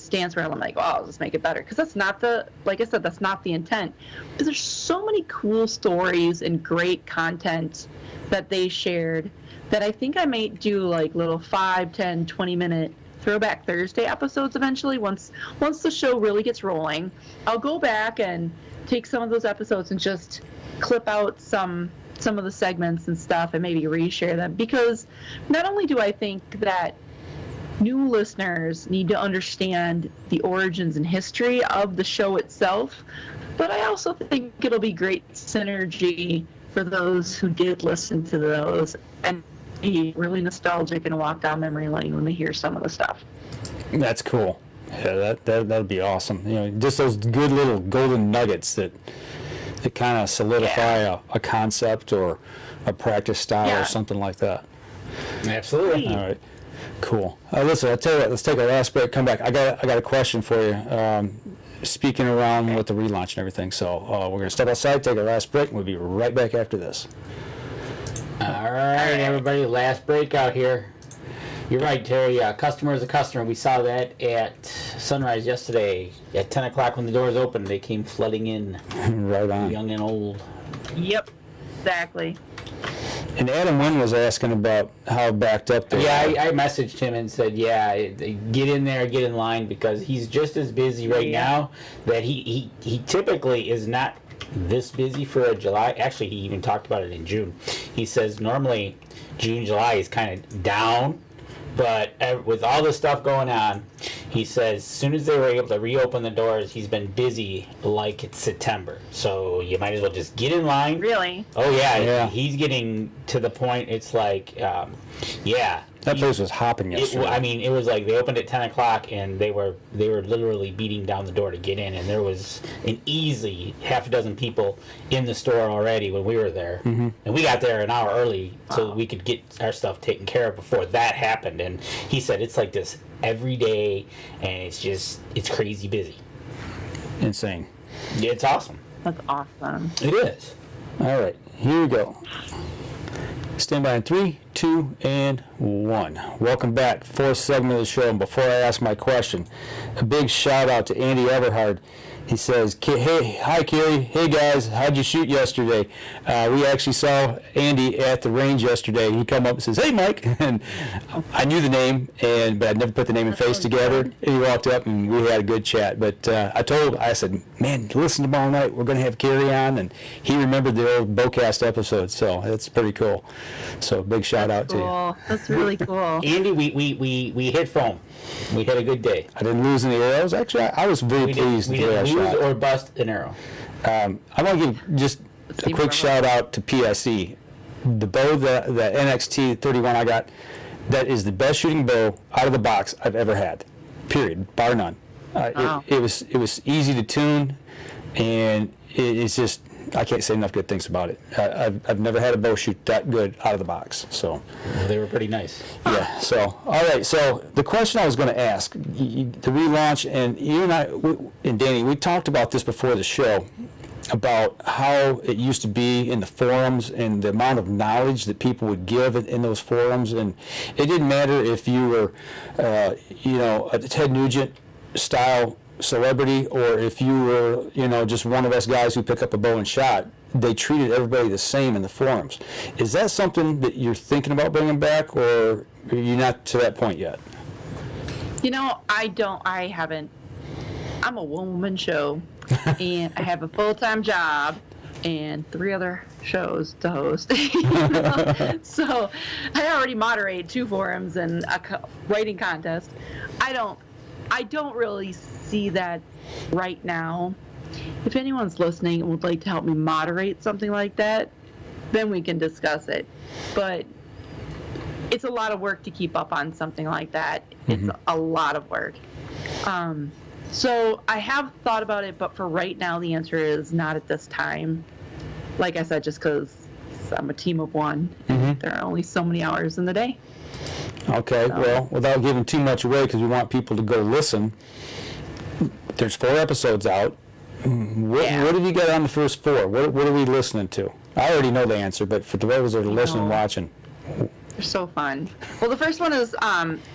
stance where I'm like, oh, I'll just make it better. Because that's not that's not the intent. Because there's so many cool stories and great content that they shared that I think I might do like little 5, 10, 20-minute Throwback Thursday episodes eventually. Once the show really gets rolling, I'll go back and take some of those episodes and just clip out some of the segments and stuff and maybe reshare them, because not only do I think that new listeners need to understand the origins and history of the show itself, but I also think it'll be great synergy for those who did listen to those and be really nostalgic and walk down memory lane when they hear some of the stuff. That's cool. Yeah, that'd be awesome. You know, just those good little golden nuggets that kind of solidify a concept or a practice style or something like that. Absolutely. All right. Cool. Listen, I'll tell you what, let's take our last break, come back. I got a question for you. Speaking around with the relaunch and everything. So we're going to step outside, take our last break, and we'll be right back after this. All right, everybody, last break out here. You're right, Terry. Customer is a customer. We saw that at sunrise yesterday. At 10 o'clock when the doors opened, they came flooding in. Right on. Young and old. Yep, exactly. And Adam Wynn was asking about how backed up they Yeah, I messaged him and said, get in there, get in line, because he's just as busy right now that he typically is not this busy for a July. Actually, he even talked about it in June. He says normally June, July is kind of down, but with all this stuff going on, he says as soon as they were able to reopen the doors, he's been busy like it's September. So you might as well just get in line. Really? Oh, yeah. He's getting to the point, it's like, That place was hopping yesterday. It was like they opened at 10 o'clock and they were literally beating down the door to get in, and there was an easy half a dozen people in the store already when we were there. Mm-hmm. And we got there an hour early so that we could get our stuff taken care of before that happened. And he said it's like this every day, and it's crazy busy. Insane. It's awesome. That's awesome. It is. All right, here we go. Stand by in 3, 2, and 1. Welcome back, fourth segment of the show. And before I ask my question, a big shout out to Andy Everhard. He says, "Hey, hi Carrie. Hey guys, how'd you shoot yesterday?" We actually saw Andy at the range yesterday. He come up and says, "Hey Mike," and I knew the name, but I'd never put the name and face together. And he walked up and we had a good chat. But I said, "Man, listen tomorrow night. We're going to have Carrie on," and he remembered the old BowCast episode. So it's pretty cool. So big shout out to you. That's really cool. Andy, we hit foam. We had a good day. I didn't lose any arrows. Actually, I was very pleased We the way I didn't lose shot. or bust an arrow. I want to give just a quick shout out to PSE. The bow, the NXT 31 I got, that is the best shooting bow out of the box I've ever had. Period, bar none. Wow. It was easy to tune, and it's just, I can't say enough good things about it. I've never had a bow shoot that good out of the box. So They were pretty nice. yeah. So all right. So the question I was going to ask, the relaunch, and you and I and Danny, we talked about this before the show, about how it used to be in the forums and the amount of knowledge that people would give in those forums, and it didn't matter if you were, a Ted Nugent style celebrity, or if you were, just one of us guys who pick up a bow and shot. They treated everybody the same in the forums. Is that something that you're thinking about bringing back, or are you not to that point yet? I haven't. I'm a one-woman show, and I have a full-time job and 3 other shows to host. So I already moderate 2 forums and a writing contest. I don't really see that right now. If anyone's listening and would like to help me moderate something like that, then we can discuss it. But it's a lot of work to keep up on something like that. It's a lot of work. So I have thought about it, but for right now, the answer is not at this time. Like I said, just because I'm a team of one. There are only so many hours in the day. Okay, well, without giving too much away, because we want people to go listen, there's 4 episodes out. What have you got on the first 4? What are we listening to? I already know the answer, but for those that are listening and watching. They're so fun. Well, the first one is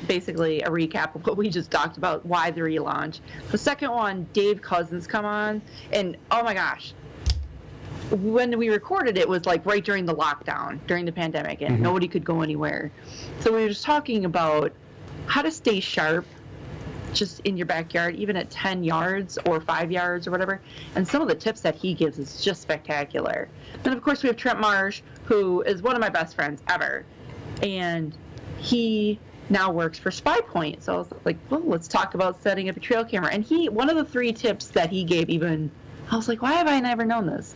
basically a recap of what we just talked about, why the relaunch. The second one, Dave Cousins come on, and oh my gosh, when we recorded it was like right during the lockdown, during the pandemic, and nobody could go anywhere. So we were just talking about how to stay sharp just in your backyard, even at 10 yards or 5 yards or whatever. And some of the tips that he gives is just spectacular. Then, of course, we have Trent Marsh, who is one of my best friends ever. And he now works for Spy Point. So I was like, well, let's talk about setting up a trail camera. And one of the 3 tips that he gave, even, I was like, why have I never known this?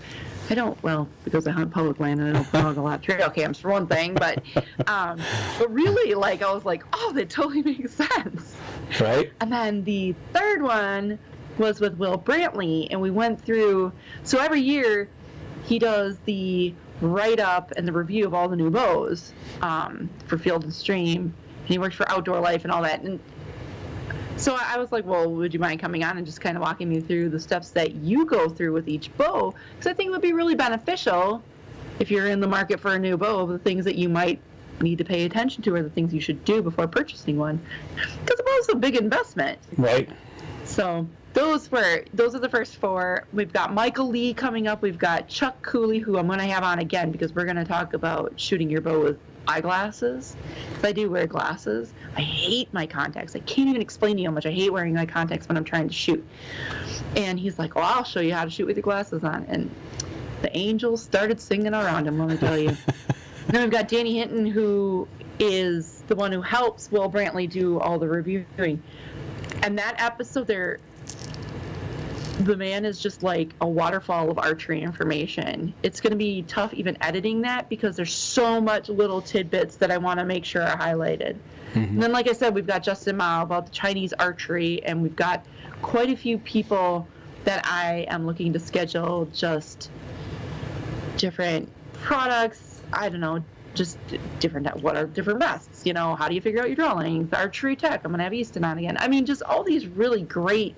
I don't, well, because I hunt public land and I don't hog a lot of trail cams for one thing, but really, like, I was like, oh, that totally makes sense. Right. And then the third one was with Will Brantley, and we went through, so every year he does the write-up and the review of all the new bows for Field and Stream, and he works for Outdoor Life and all that. And so I was like, well, would you mind coming on and just kind of walking me through the steps that you go through with each bow? Because I think it would be really beneficial if you're in the market for a new bow, the things that you might need to pay attention to or the things you should do before purchasing one. Because a bow is a big investment. Right. So those are the first four. We've got Michael Lee coming up. We've got Chuck Cooley, who I'm going to have on again because we're going to talk about shooting your bow with eyeglasses. Because I do wear glasses. I hate my contacts. I can't even explain to you how much I hate wearing my contacts when I'm trying to shoot. And he's like, well, I'll show you how to shoot with your glasses on. And the angels started singing around him, let me tell you. And then we've got Danny Hinton, who is the one who helps Will Brantley do all the reviewing. And that episode there, the man is just like a waterfall of archery information. It's going to be tough even editing that because there's so much little tidbits that I want to make sure are highlighted. And then, like I said, we've got Justin Mao about the Chinese archery, and we've got quite a few people that I am looking to schedule just different products. I don't know, just what are different vests? You know, how do you figure out your draw length? Archery tech. I'm going to have Easton on again. I mean, just all these really great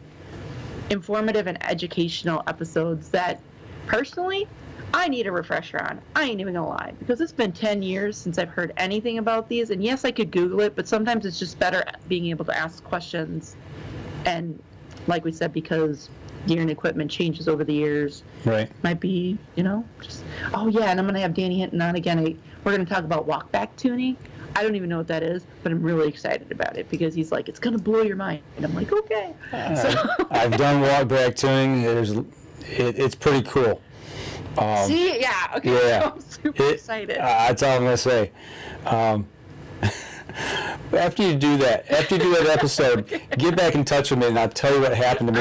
informative and educational episodes that personally I need a refresher on. I ain't even gonna lie, because it's been 10 years since I've heard anything about these, and yes, I could Google it, but sometimes it's just better being able to ask questions. And like we said, because gear and equipment changes over the years, Right. might be, just, oh yeah, and I'm gonna have Danny Hinton on again. We're gonna talk about walkback tuning. I don't even know what that is, but I'm really excited about it because he's like, it's going to blow your mind. And I'm like, okay. I've done walkback tuning. It's pretty cool. See? Yeah. Okay. Yeah. I'm super excited. That's all I'm going to say. After you do that episode, get back in touch with me, and I'll tell you what happened to me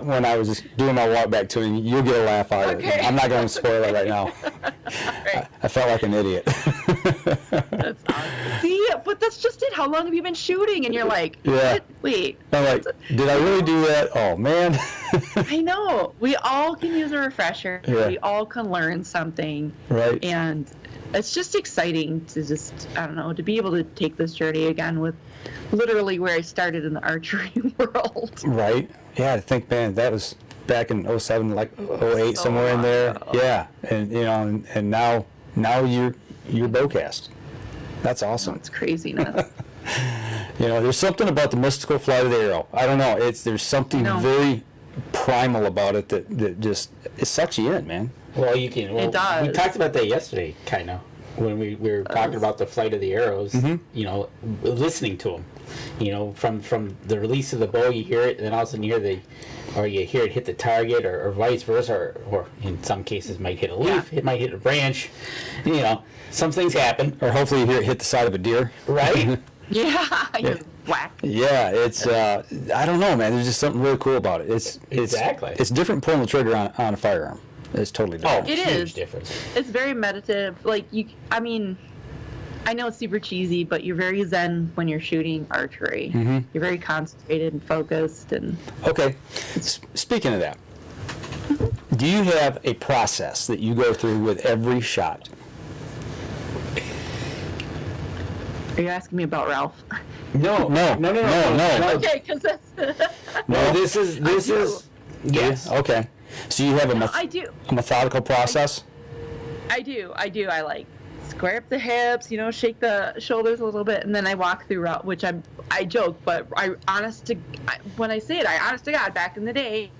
when I was doing my walkback tuning. You'll get a laugh out of it. I'm not going to spoil it right now. Right. I felt like an idiot. That's awesome. See, but that's just it. How long have you been shooting? And you're like, yeah. Wait. I'm like, did I really do that? Oh man. I know. We all can use a refresher. Yeah. We all can learn something. Right. And it's just exciting to just, I don't know, to be able to take this journey again with literally where I started in the archery world. Right. Yeah, I think, man, that was back in 07, like 08, somewhere in there. Yeah. And, and now you're BowCast. That's awesome. It's craziness. There's something about the mystical flight of the arrow. I don't know. There's something very primal about it that just, it sucks you in, man. Well, you can. Well, it does. We talked about that yesterday, kind of, when we were talking about the flight of the arrows. Listening to them. From the release of the bow, you hear it, and then all of a sudden you hear it hit the target, or vice versa, or in some cases might hit a leaf, it might hit a branch. Some things happen. Or hopefully you hear it hit the side of a deer. Right? Yeah. Whack. Yeah, it's I don't know, man. There's just something really cool about it. Exactly. It's different pulling the trigger on a firearm. It's totally different. It huge is. difference. It's very meditative. Like I know it's super cheesy, but you're very zen when you're shooting archery. Mm-hmm. You're very concentrated and focused. And okay. Speaking of that, do you have a process that you go through with every shot? Are you asking me about Ralph? No. Okay, because that's. No, this is. Yes. Okay. So you have I do. a methodical process? I do. I like square up the hips, shake the shoulders a little bit, and then I walk through route, which I joke, but when I say it, I honest to God, back in the day,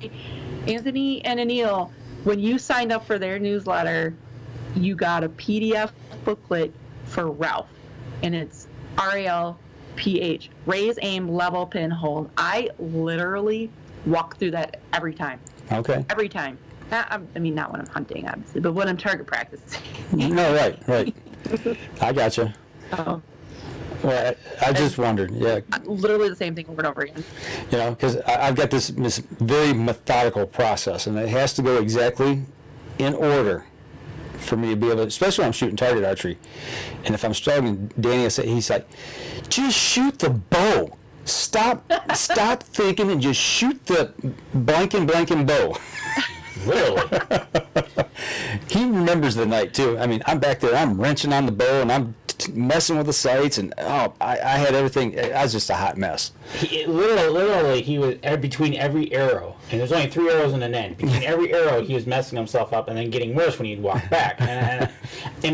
Anthony and Anil, when you signed up for their newsletter, you got a PDF booklet for Ralph, and it's RALPH, raise, aim, level, pin, hold. I literally walk through that every time. Okay. Every time. Not when I'm hunting, obviously, but when I'm target practicing. No, right. I gotcha. Oh. Well, I just wondered, yeah. Literally the same thing over and over again. Because I've got this very methodical process, and it has to go exactly in order for me to be able to, especially when I'm shooting target archery, and if I'm struggling, Danny, he's like, just shoot the bow. Stop thinking and just shoot the blanking bow. Really? He remembers the night too. I mean, I'm back there, I'm wrenching on the bow, and I'm messing with the sights, and I had everything. I was just a hot mess. Literally, he was between every arrow, and there's only 3 arrows in an end. Between every arrow, he was messing himself up, and then getting worse when he'd walk back. And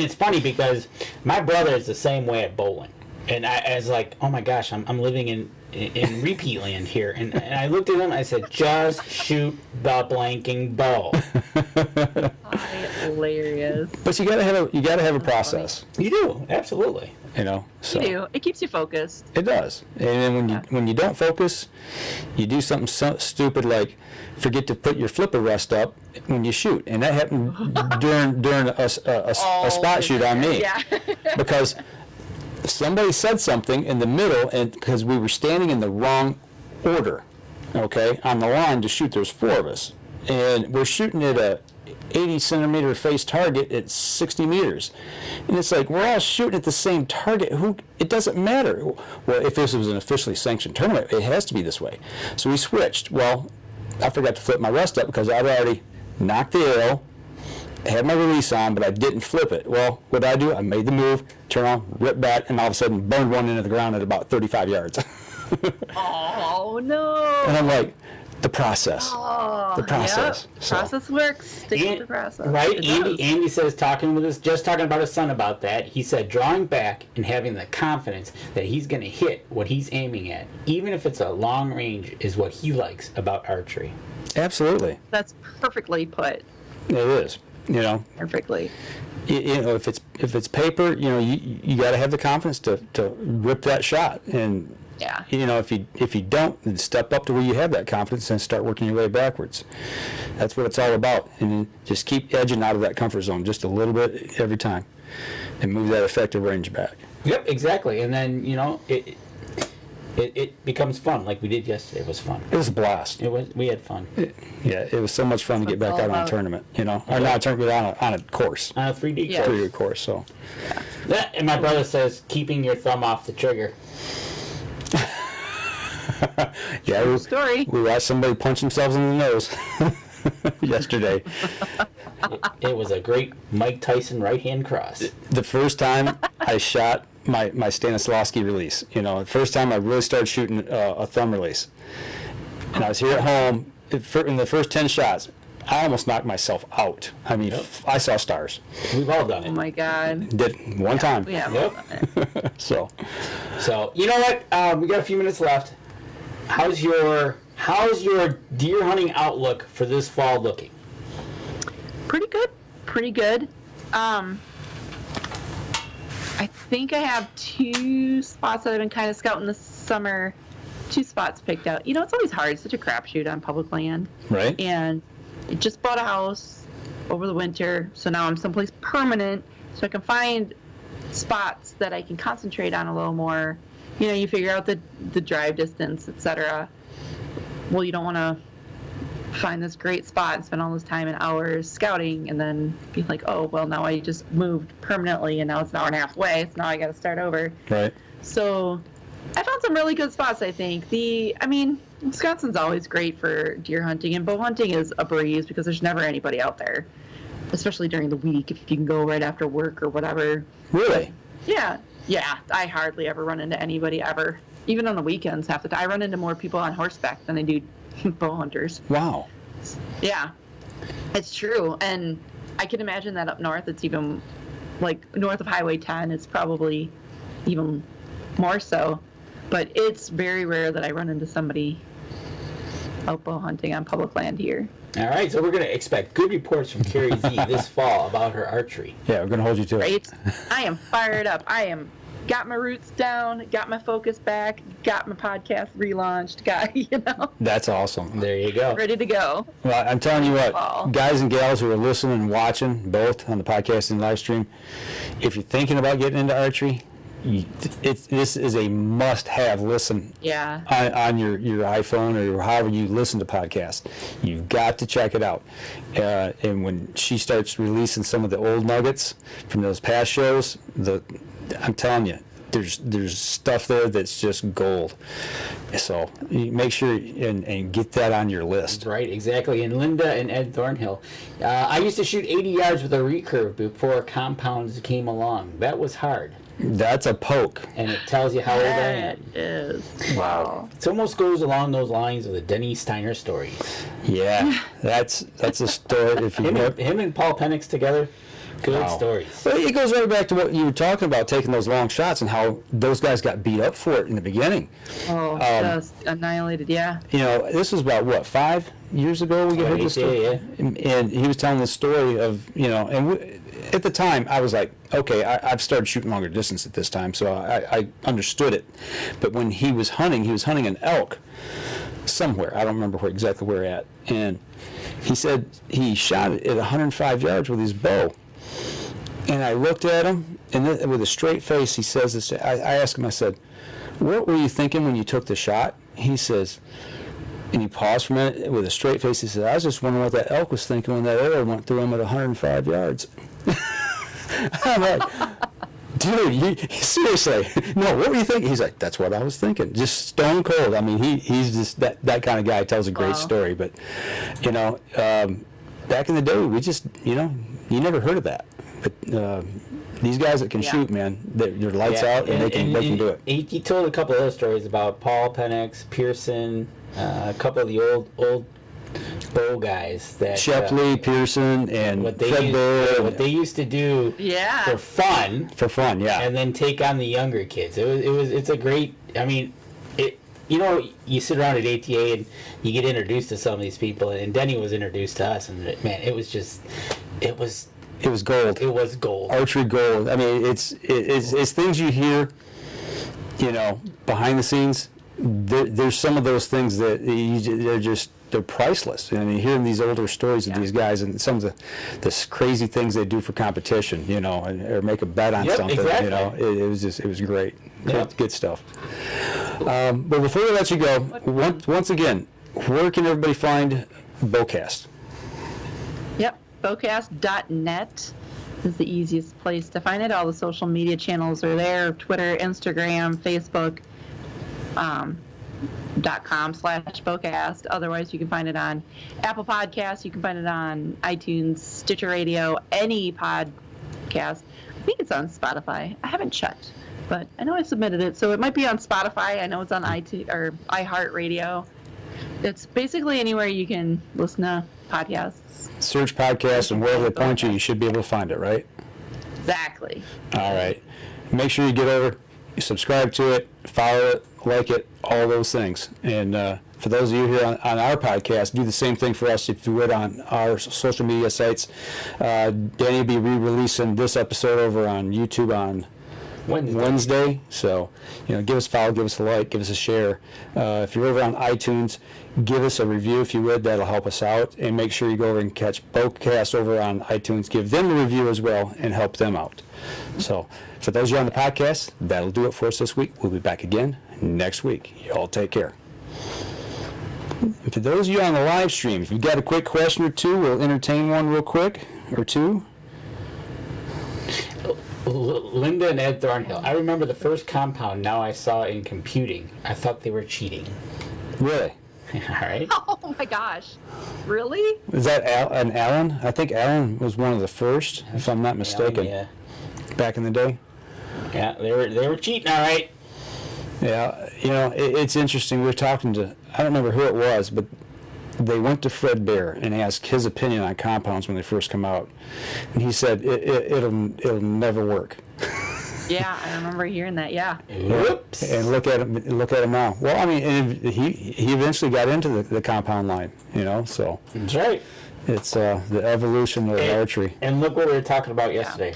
it's funny because my brother is the same way at bowling, and I was like, oh my gosh, I'm living in repeat land here, and I looked at him and I said, just shoot the blanking bow. Hilarious. But you gotta have a process. You do, absolutely. You know, so You do. It keeps you focused. it does. And then when you don't focus, you do something so stupid like forget to put your flipper rest up when you shoot, and that happened during a spot shoot on me. Yeah. Because somebody said something in the middle, and because we were standing in the wrong order, okay, on the line to shoot. There's 4 of us, and we're shooting at a 80 centimeter face target at 60 meters, and it's like we're all shooting at the same target. It doesn't matter. Well, if this was an officially sanctioned tournament, it has to be this way. So we switched. Well, I forgot to flip my rest up because I'd already knocked the arrow, had my release on, but I didn't flip it. Well, what did I do? I made the move, turn on, rip back, and all of a sudden burned one into the ground at about 35 yards. Oh, no. And I'm like, the process. Oh, The process. Yep. So- Process works. Stick with the process. Right? It does. Andy says, talking about his son about that, he said drawing back and having the confidence that he's going to hit what he's aiming at, even if it's a long range, is what he likes about archery. Absolutely. That's perfectly put. It is. You know, Perfectly. you know, if it's paper, you know, you got to have the confidence to rip that shot. And Yeah. you know, if you don't, then step up to where you have that confidence and start working your way backwards. That's what it's all about. And then just keep edging out of that comfort zone just a little bit every time, and move that effective range back. Yep, exactly. And then, you know, it becomes fun, like we did yesterday. It was fun. It was a blast. We had fun. Yeah, it was so much fun to get back all out on a about. tournament. You know, or not a tournament, on a course. On a 3D Yeah. course. Pretty good course. So And my brother says, keeping your thumb off the trigger. yeah, Story. we watched somebody punch themselves in the nose yesterday. It was a great Mike Tyson right-hand cross. The first time I shot my Stanislavski release, you know, the first time I really started shooting a thumb release, and I was here at home. In the first 10 shots, I almost knocked myself out. I mean, Yep. I saw stars. We've all done Oh it. my God. Did it one time. Yeah. Yep. So So, you know what? We got a few minutes left. How's your deer hunting outlook for this fall looking? Pretty good. Pretty good. I think I have 2 spots that I've been kind of scouting this summer. 2 spots picked out. You know, it's always hard. It's such a crapshoot on public land. right. And I just bought a house over the winter, so now I'm someplace permanent, so I can find spots that I can concentrate on a little more. You know, you figure out the drive distance, etc. Well, you don't want to find this great spot and spend all this time and hours scouting and then be like, oh, well, now I just moved permanently and now it's an hour and a half away, so now I got to start over. Right. So I found some really good spots, I think. Wisconsin's always great for deer hunting, and bow hunting is a breeze because there's never anybody out there, especially during the week if you can go right after work or whatever. Really. Yeah, I hardly ever run into anybody ever. Even on the weekends, half the time. I run into more people on horseback than I do bow hunters. Wow. Yeah, it's true. And I can imagine that up north, it's even, like, north of Highway 10, it's probably even more so. But it's very rare that I run into somebody out bow hunting on public land here. All right, so we're going to expect good reports from Carrie Z this fall about her archery. Yeah, we're gonna hold you to it. Right? I am fired up. Got my roots down, got my focus back, got my podcast relaunched, That's awesome. There you go. ready to go. Well, I'm telling you what, Wow. guys and gals who are listening and watching, both on the podcast and live stream, if you're thinking about getting into archery, this is a must-have listen. Yeah. On your iPhone or however you listen to podcasts, you've got to check it out. And when she starts releasing some of the old nuggets from those past shows, I'm telling you, there's stuff there that's just gold. So you make sure and get that on your list. Right, exactly. And Linda and Ed Thornhill. I used to shoot 80 yards with a recurve before compounds came along. That was hard. That's a poke. And it tells you how old I It am. is. Wow. It almost goes along those lines of the Denny Steiner stories. Yeah, that's a story. If you Him and Paul Penix together, good stories. Well, it goes right back to what you were talking about, taking those long shots and how those guys got beat up for it in the beginning. Oh, just annihilated. Yeah. You know, this was about, what, 5 years ago we heard this story? Yeah. And he was telling the story of, you know, and at the time I was like, okay, I've started shooting longer distance at this time, so I understood it. But when he was hunting an elk somewhere. I don't remember exactly where at. And he said he shot it at 105 yards with his bow. And I looked at him, and with a straight face, he says this. I asked him, I said, what were you thinking when you took the shot? He says, and he paused for a minute with a straight face. He said, I was just wondering what that elk was thinking when that arrow went through him at 105 yards. I'm like, dude, seriously, no, what were you thinking? He's like, that's what I was thinking. Just stone cold. I mean, he's just that kind of guy. Tells a great story. But, you know, back in the day, we just, you know, you never heard of that. But these guys that can shoot, man, they're lights out, and they can do it. He told a couple of other stories about Paul Penix, Pearson, a couple of the old bow guys that Shepley, Pearson, and Fred Bear. What they used to do for fun. For fun, yeah. And then take on the younger kids. It's a great. I mean, you know, you sit around at ATA and you get introduced to some of these people, and Denny was introduced to us, and man, it was gold. It was gold. Archery gold. I mean, it's things you hear, you know, behind the scenes. There's some of those things that they're priceless. I mean, hearing these older stories of these guys and some of the crazy things they do for competition, you know, or make a bet on something. Exactly. You know, it was great. Yep. Good stuff. But before we let you go, once again, where can everybody find BowCast? Yep, BowCast.net is the easiest place to find it. All the social media channels are there: Twitter, Instagram, Facebook. .com/BowCast. Otherwise, you can find it on Apple Podcasts. You can find it on iTunes, Stitcher Radio, any podcast. I think it's on Spotify. I haven't checked, but I know I submitted it, so it might be on Spotify. I know it's on iTunes or iHeartRadio. It's basically anywhere you can listen to podcasts. Search podcast, and wherever they point you, you should be able to find it, right? Exactly. All right. Make sure you get over, you subscribe to it, follow it, like it, all those things. And for those of you here on our podcast, do the same thing for us if you would on our social media sites. Danny will be re-releasing this episode over on YouTube on Wednesday. So, you know, give us a follow, give us a like, give us a share. If you're over on iTunes, give us a review if you would. That'll help us out. And make sure you go over and catch BowCast over on iTunes. Give them a review as well and help them out. So, for those of you on the podcast, that'll do it for us this week. We'll be back again next week. You all take care. And for those of you on the live stream, if you've got a quick question or two, we'll entertain one real quick or two. Linda and Ed Thornhill. I remember the first compound now I saw in computing. I thought they were cheating. Really? All right. Oh my gosh. Really? Is that Alan? I think Alan was one of the first, if I'm not mistaken. Yeah. Back in the day. Yeah, they were cheating, all right. Yeah, you know, it's interesting. We were talking to, I don't remember who it was, but they went to Fred Bear and asked his opinion on compounds when they first come out. And he said, it'll never work. Yeah, I remember hearing that, yeah. Whoops. And look at him now. Well, I mean, and he eventually got into the compound line, you know, so. That's right. It's the evolution of archery. And look what we were talking about yesterday.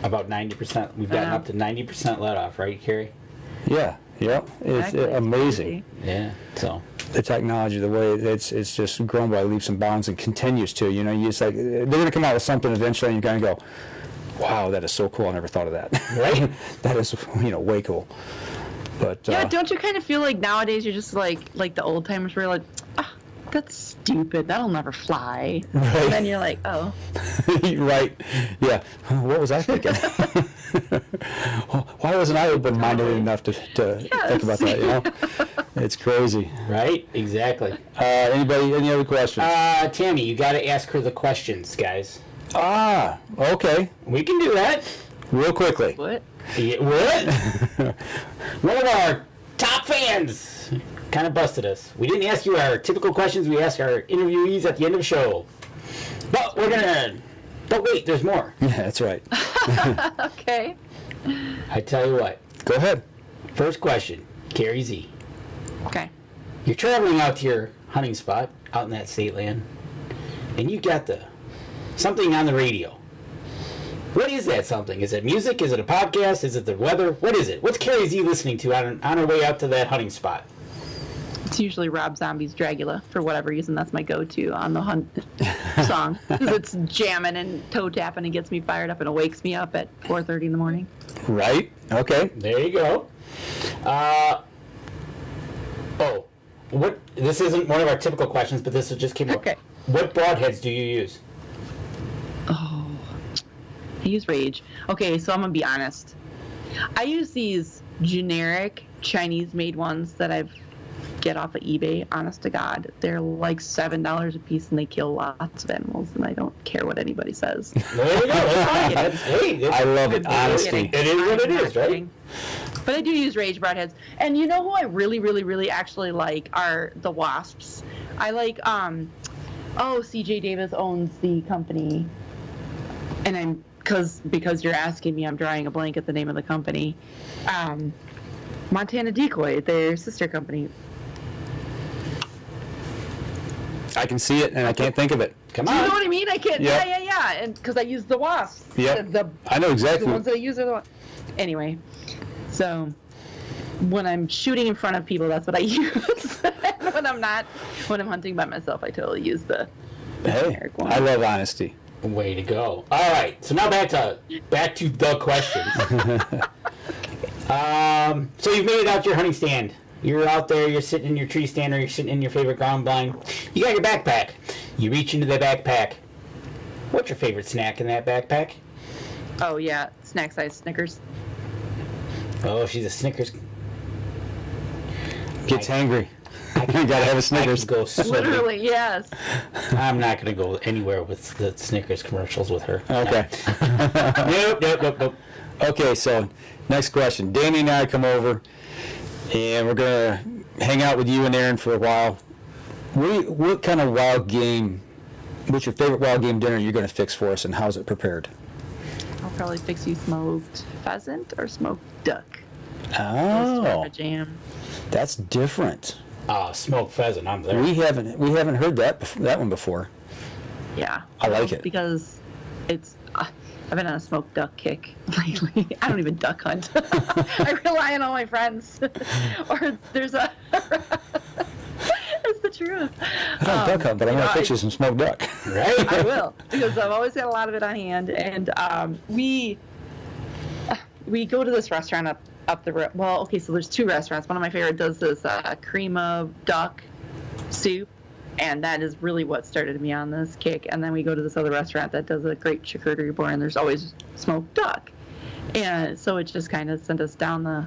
About 90%. We've gotten up to 90% let off, right, Carrie? Yeah, it's Exactly. amazing. Yeah, so. The technology, the way it's just grown by leaps and bounds and continues to. You know, you just like they're going to come out with something eventually, and you're going to go, wow, that is so cool. I never thought of that. Right? That is, way cool. But Yeah, don't you kind of feel like nowadays you're just like the old timers were like, ah, that's stupid. That'll never fly. Right. And then you're like, oh. right. Yeah. What was I thinking? Why wasn't I open-minded enough to think about that, It's crazy. Right? Exactly. Anybody, any other questions? Tammy, you got to ask her the questions, guys. Okay. We can do that. Real quickly. What? Yeah, what? One of our top fans kind of busted us. We didn't ask you our typical questions. We asked our interviewees at the end of the show. But we're going to... But wait, there's more. Yeah, that's right. Okay. I tell you what. Go ahead. First question. Carrie Z. Okay. You're traveling out to your hunting spot out in that state land, and you got something on the radio. What is that something? Is it music? Is it a podcast? Is it the weather? What is it? What's Carrie Z listening to on her way out to that hunting spot? It's usually Rob Zombie's Dragula. For whatever reason, that's my go-to on the hunt song. Because it's jamming and toe tapping and gets me fired up and it wakes me up at 4:30 in the morning. Right. Okay. There you go. What? This isn't one of our typical questions, but this just came up. Okay. What broadheads do you use? Oh, I use Rage. Okay, so I'm going to be honest. I use these generic Chinese-made ones that I've get off of eBay, honest to God. They're like $7 a piece and they kill lots of animals and I don't care what anybody says. There you go. I love it. Honesty. It is what it is, right? But I do use Rage broadheads. And you know who I really, really, really actually like are the Wasps. I like, CJ Davis owns the company. And because you're asking me, I'm drawing a blank at the name of the company. Montana Decoy, their sister company. I can see it, and I can't think of it. Come Do on. you know what I mean? I can't. Yep. Yeah. And because I use the Wasps. Yep. The I know exactly. The ones that I use are the ones. Anyway, so when I'm shooting in front of people, that's what I use. when I'm hunting by myself, I totally use the generic one. I love honesty. Way to go. All right. So now back to the questions. So you've made it out to your hunting stand. You're out there, you're sitting in your tree stand or you're sitting in your favorite ground blind. You got your backpack. You reach into the backpack. What's your favorite snack in that backpack? Oh, yeah. Snack size Snickers. Oh, she's a Snickers. Gets hangry. You gotta have a Snickers. I could go so Literally, yes. I'm not going to go anywhere with the Snickers commercials with her. Okay. Nope. Okay, so next question. Danny and I come over, and we're gonna hang out with you and Aaron for a while. What kind of wild game? What's your favorite wild game dinner you're gonna fix for us, and how's it prepared? I'll probably fix you smoked pheasant or smoked duck. Oh, A jam. that's different. Smoked pheasant. I'm there. We haven't heard that one before. Yeah. I like it because it's. I've been on a smoked duck kick lately. I don't even duck hunt. I rely on all my friends. Or there's a. That's the truth. I don't duck hunt, but I'm gonna fix you some smoked duck. Right? I will, because I've always got a lot of it on hand, and we go to this restaurant up the road. Well, okay, so there's two restaurants. One of my favorite does this cream of duck soup. And that is really what started me on this kick. And then we go to this other restaurant that does a great charcuterie board, and there's always smoked duck. And so it just kind of sent us down the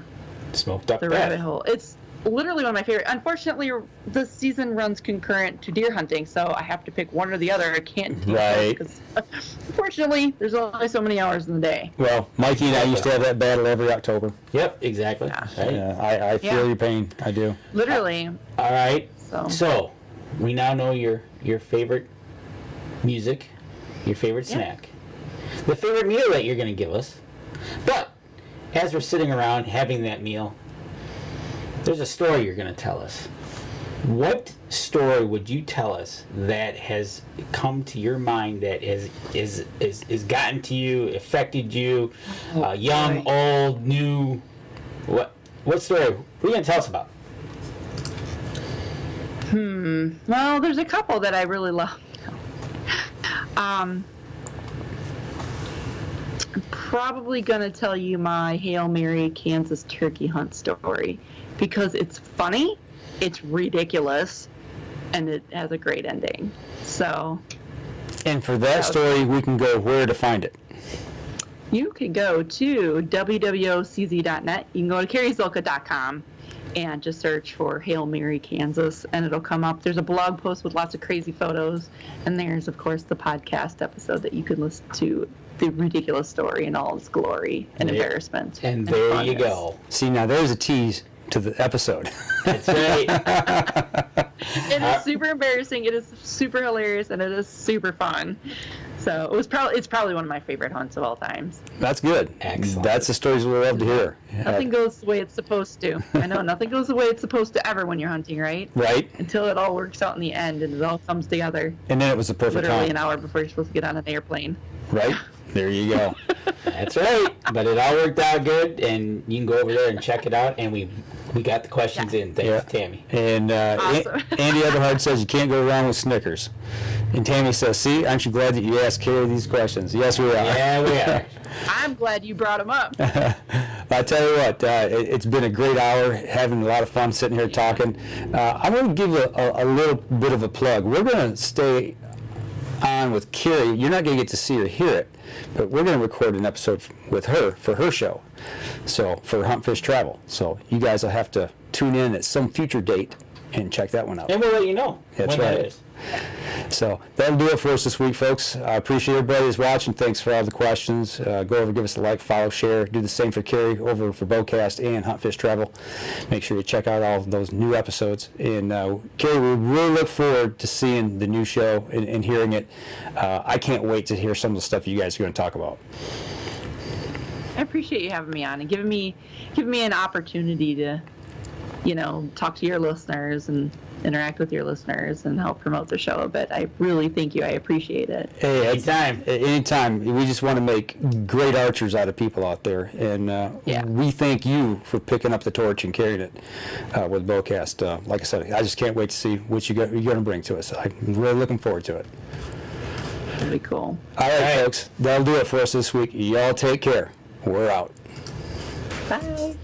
Smoked duck rabbit hole. It's literally one of my favorite. Unfortunately, the season runs concurrent to deer hunting, so I have to pick one or the other. I can't do Right. because unfortunately, there's only so many hours in the day. Well, Mikey and I used to have that battle every October. Yep, exactly. Yeah. Right? Yeah, I feel your pain. I do. Literally. All right. So we now know your favorite music, your favorite snack, the favorite meal that you're going to give us. But as we're sitting around having that meal, there's a story you're going to tell us. What story would you tell us that has come to your mind that is gotten to you, affected you, young, old, new? What story? What are you going to tell us about? Well, there's a couple that I really love. I'm probably going to tell you my Hail Mary Kansas turkey hunt story because it's funny, it's ridiculous, and it has a great ending. So. And for that story, we can go where to find it. You can go to www.cz.net. You can go to carriezylka.com and just search for Hail Mary, Kansas, and it'll come up. There's a blog post with lots of crazy photos, and there's, of course, the podcast episode that you can listen to, the ridiculous story in all its glory and embarrassment. And there you go. See, now there's a tease to the episode. That's right. It is super embarrassing, it is super hilarious, and it is super fun. So it's probably one of my favorite hunts of all times. That's good. Excellent. That's the stories we love to hear. Nothing goes the way it's supposed to. I know, nothing goes the way it's supposed to ever when you're hunting, right? Right. Until it all works out in the end and it all comes together. And then it was the perfect Literally time. an hour before you're supposed to get on an airplane. Right? There you go. That's right. But it all worked out good, and you can go over there and check it out. And we got the questions in. Thanks, Tammy. And Awesome. Andy Everhard says you can't go wrong with Snickers. And Tammy says, see, aren't you glad that you asked Carrie these questions? Yes, we are. Yeah, we are. I'm glad you brought them up. I tell you what, it's been a great hour, having a lot of fun sitting here talking. I'm going to give a little bit of a plug. We're going to stay on with Carrie. You're not going to get to see or hear it, but we're going to record an episode with her for her show, so for Hunt Fish Travel. So you guys will have to tune in at some future date and check that one out. And we'll let you know That's when right. that is. So that'll do it for us this week, folks. I appreciate everybody who's watching. Thanks for all the questions. Go over, give us a like, follow, share. Do the same for Carrie over for BowCast and Hunt Fish Travel. Make sure you check out all of those new episodes. And Carrie, we really look forward to seeing the new show and hearing it. I can't wait to hear some of the stuff you guys are going to talk about. I appreciate you having me on and giving me an opportunity to, talk to your listeners and interact with your listeners and help promote the show a bit. I really thank you. I appreciate it. Hey, Anytime. Anytime. We just want to make great archers out of people out there. And we thank you for picking up the torch and carrying it with BowCast. Like I said, I just can't wait to see what you're going to bring to us. I'm really looking forward to it. Really cool. All right, folks. That'll do it for us this week. Y'all take care. We're out. Bye.